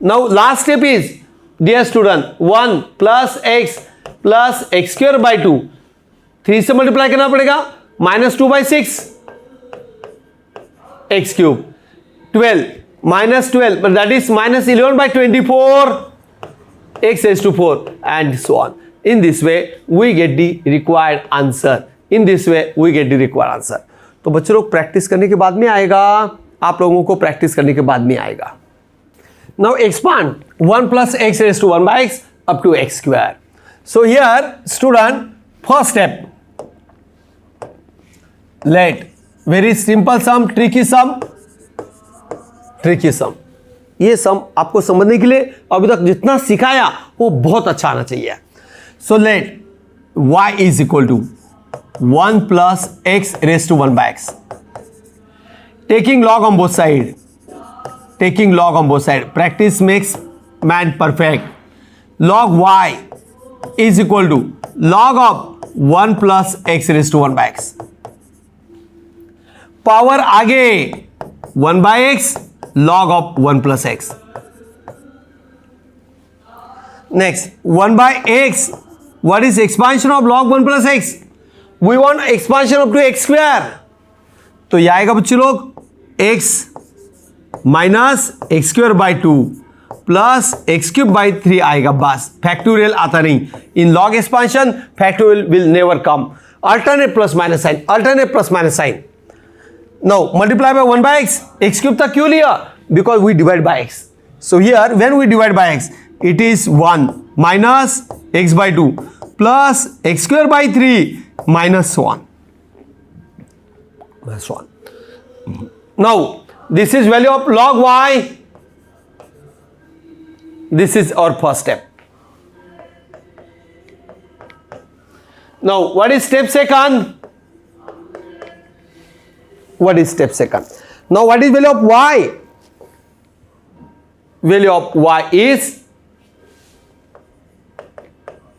Now last step is, dear student, 1 plus x square by 2. 3 से multiply करना पड़ेगा -2/6 x cube, 12 -12, but that is -11/24 x raised to 4 and so on. In this way we get the required answer. In this way we get the required answer. तो बच्चों लोग practice करने के बाद में आएगा, आप लोगों को प्रैक्टिस करने के बाद में आएगा. Now expand 1 plus x raised to 1 by x up to x square. So here student, first step, let very simple sum, tricky sum. ये सम आपको समझने के लिए अभी तक जितना सिखाया वो बहुत अच्छा आना चाहिए. So let y is equal to 1 plus x raised to 1 by x. Taking log on both sides. Practice makes man perfect. Log y is equal to log of 1 plus x raised to 1 by x. Power आगे 1 by x, log of 1 plus x. Next, 1 by x. What is expansion of log 1 plus x? We want expansion up to x square. तो ये आएगा बच्चों लोग x minus x square by 2 plus x cube by 3 आएगा. बस factorial आता नहीं. In log expansion factorial will never come. Alternate plus minus sign. Now multiply by 1 by x. X cube तक क्यों लिया? Because we divide by x. So here when we divide by x, it is 1 minus x by 2 plus x square by 3 minus 1. Now this is value of log y. This is our first step. Now what is step second? Now what is value of y? Value of y is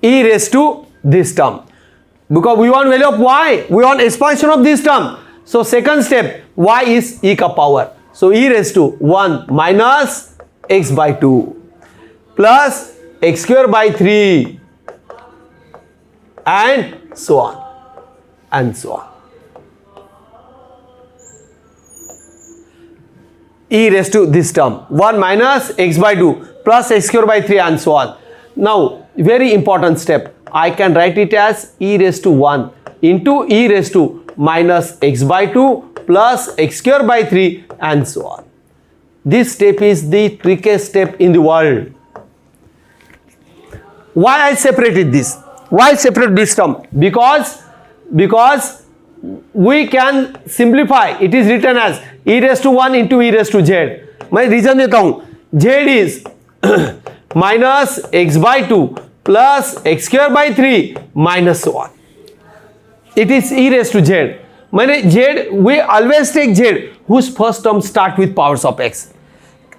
e raised to this term. Because we want value of y, we want expansion of this term. So second step, y is e ka power. So e raised to 1 minus x by 2 plus x square by 3 and so on. E raised to this term 1 minus x by 2 plus x square by 3 and so on. Now very important step, I can write it as e raised to 1 into e raised to minus x by 2 plus x square by 3 and so on. This step is the trickiest step in the world. Why I separated this? Why separate this term? Because we can simplify. It is written as e raised to 1 into e raised to z. मैं reason देता हूं. z is minus x by 2 plus x square by 3 minus 1. It is e raised to z. मैंने z, we always take z whose first term start with powers of x.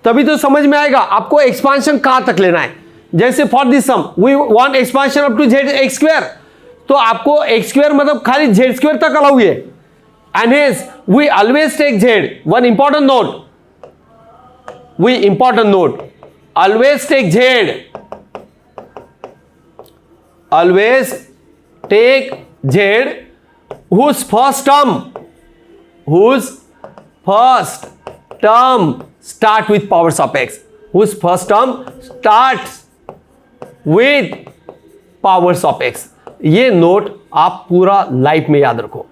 तभी तो समझ में आएगा आपको एक्सपांशन कहां तक लेना है. जैसे for this sum we want expansion up to z x square, तो आपको x स्क्वायर मतलब खाली z स्क्वायर तक अलाउ है. And hence we always take z. One important note. Always take z. Always take z whose first term start with powers of x. Whose first term starts with powers of x. ये note आप पूरा life में याद रखो.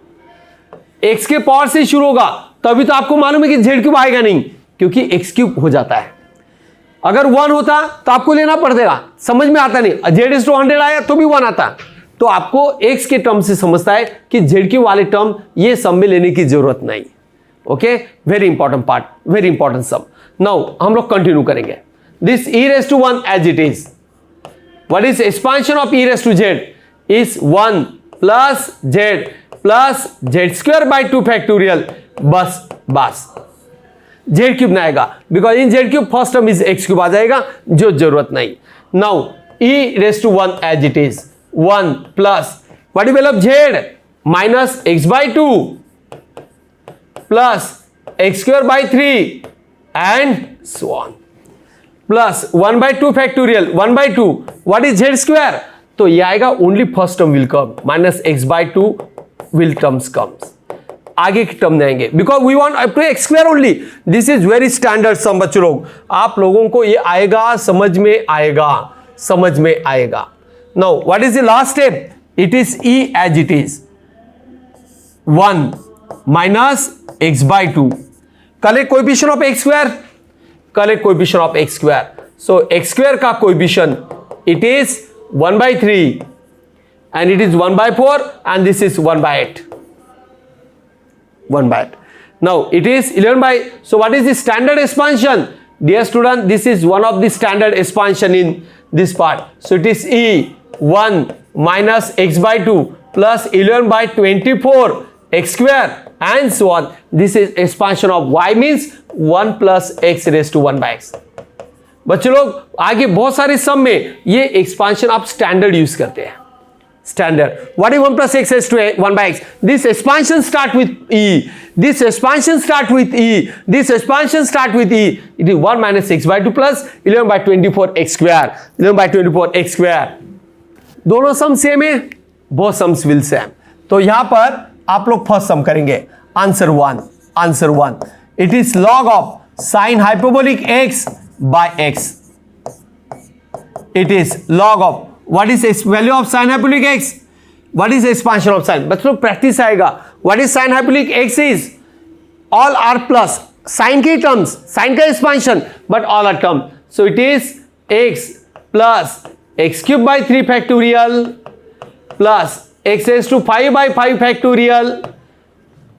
x के power से शुरू होगा तभी तो आपको मालूम है कि z क्यूब आएगा नहीं, क्योंकि x क्यूब हो जाता है. अगर 1 होता तो आपको लेना पड़ेगा, समझ में आता नहीं. z इज टू 100 आया तो भी 1 आता, तो आपको x के टर्म से समझता है कि z क्यूब वाले टर्म ये सम में लेने की जरूरत नहीं. Okay, very important part, very important sum. Now हम लोग कंटिन्यू करेंगे. This e raised to 1 as it is. What is expansion of e raised to z is 1 plus z square by 2 factorial. बस z क्यूब ना आएगा, because in z cube first term is x cube आ जाएगा, जो जरूरत नहीं. नाउ e raised to 1 as it is 1 plus what is value of z minus x by 2 प्लस x square by 3 and so on plus 1 by 2 factorial 1 by 2 what is z square, तो ये आएगा only first term will come minus x by 2 will terms comes. आगे की term आएंगे because we want up to x square only. This is very standard sum बच्चों लोग, आप लोगों को ये आएगा, समझ में आएगा, समझ में आएगा. Now what is the last step? It is e as it is 1 minus x by 2. Collect coefficient of x square, collect coefficient of x square. So x square का coefficient it is 1/3 and it is 1/4 and this is 1/8. 1/8. Now it is 11 by. So what is the standard expansion? Dear student, this is one of the standard expansion in this part. So it is E 1 minus x by 2 plus 11/24 x square and so on. This is expansion of y means 1 plus x raised to 1/x. बच्चों लोग आगे बहुत सारे सम में ये expansion आप standard use करते हैं. Standard. What is 1 plus x raised to 1/x? This expansion start with e. This expansion start with e. This expansion start with e. It is 1 minus x by 2 plus 11/24 x square. 11/24 x square. दोनों सम same है, both sums will same. तो यहां पर आप लोग first सम करेंगे. Answer 1. Answer 1. It is log of sin hyperbolic x by x. It is log of what is value of sin hyperbolic x? What is expansion of sin? बच्चों practice आएगा. What is sin hyperbolic x is? All are plus. Sin के terms, sin का expansion, but all are term. So it is x plus x cube by 3 factorial plus x raised to 5 by 5 factorial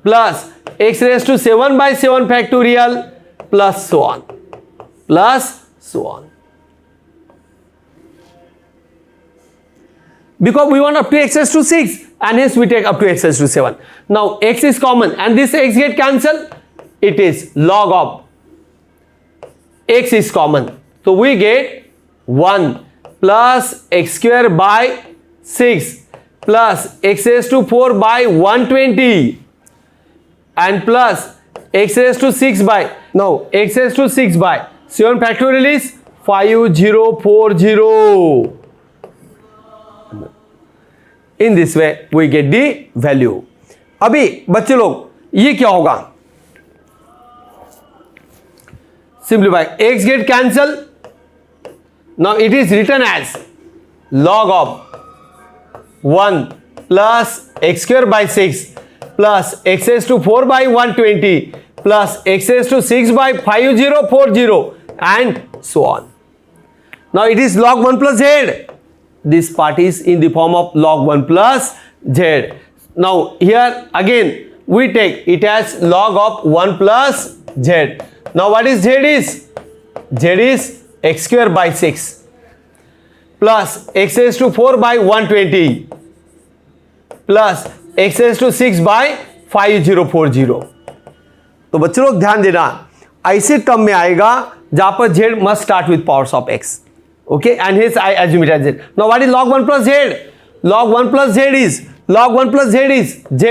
plus x raised to 7 by 7 factorial plus so on. Plus so on. Because we want up to x raised to 6 and hence we take up to x raised to 7. Now x is common and this x get cancelled. It is log of x is common. So we get 1 plus x square by 6 plus x raised to 4 by 120 and plus x raised to 6 by, now x raised to 6 by 7 factorial is 5040. In this way we get the value. अभी बच्चे लोग ये क्या होगा? Simplify. X get cancel. Now it is written as log of 1 plus x square by 6 plus x raised to 4 by 120 plus x raised to 6 by 5040 and so on. Now it is log 1 plus z. This part is in the form of log 1 plus z. Now here again we take it as log of 1 plus z. Now what is z is? Z is x square by 6 plus x raised to 4 by 120 plus x raised to 6 by 5040. तो बच्चों लोग ध्यान देना, ऐसे term में आएगा जहां पर z must start with powers of x. Okay, and hence I assume it as z. Now what is log 1 plus z? Log 1 plus z is z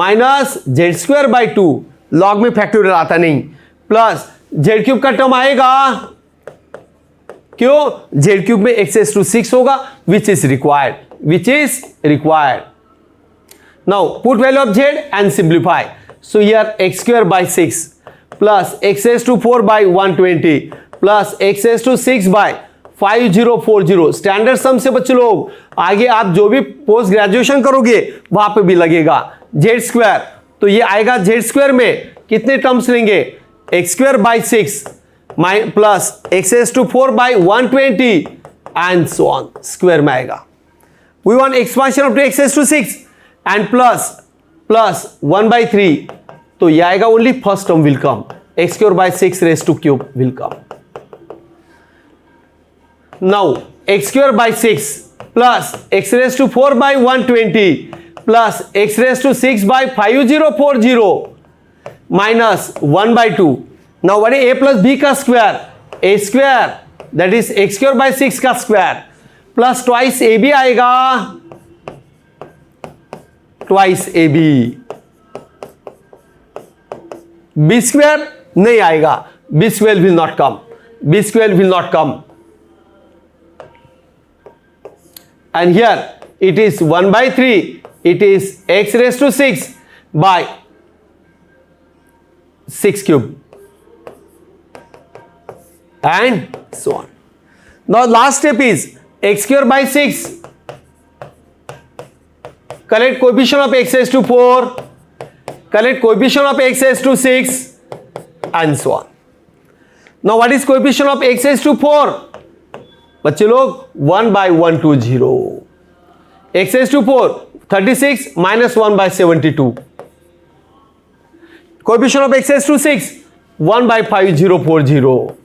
minus z square by 2. log में factorial आता नहीं, plus z cube का term आएगा. क्यों? z cube में x raised to 6 होगा, which is required. Now put value of z and simplify. So here x square by 6 plus x raised to 4 by 120 plus x raised to 6 by 5040. Standard सम से बच्चे लोग आगे आप जो भी post graduation करोगे वहां पे भी लगेगा. जेड स्क्वायर, तो ये आएगा जेड स्क्वायर में कितने टर्म्स लेंगे? X square by 6 plus x raise to 4 by 120 and so on, square में आएगा. We want expansion of x raise to 6 and plus 1/3, तो ये आएगा only first term will come, x square by 6 raise to cube will come. Now x square by 6 plus x raised to 4 by 120 plus x raised to 6 by 5040 minus 1 by 2. Now what is a plus b का square? A square, that is x square by 6 का square plus twice ab आएगा, twice ab. b square नहीं आएगा, b square will not come, b square will not come. And here it is 1/3 it is x raised to 6 by 6 cube and so on. Now last step is x square by 6. Collect coefficient of x raised to 4, collect coefficient of x raised to 6 and so on. Now what is coefficient of x raised to 4? बच्चे लोग 1 by 120. x raised to 4 36 minus 1 by 72. Coefficient of x raised to 6 1 by 5040.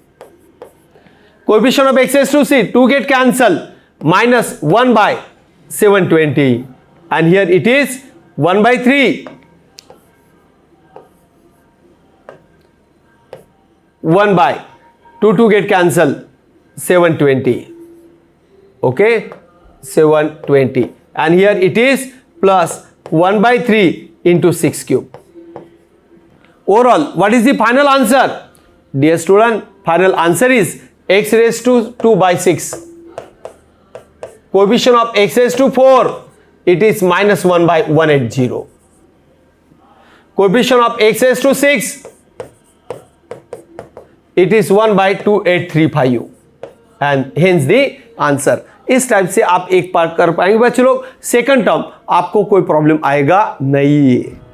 Coefficient of x raised to 6 2 get cancelled, minus 1 by 720 and here it is 1 by 3. 1 by 2 get cancelled, 720. Okay, 720 and here it is plus 1 by 3 into 6 cube. Overall, what is the final answer? Dear student, final answer is x raised to 2 by 6. Coefficient of x raised to 4, it is minus 1 by 180. Coefficient of x raised to 6, it is 1 by 2835 and hence the answer. इस type से आप एक part कर पाएंगे बच्चे लोग. Second term आपको कोई प्रॉब्लम आएगा नहीं.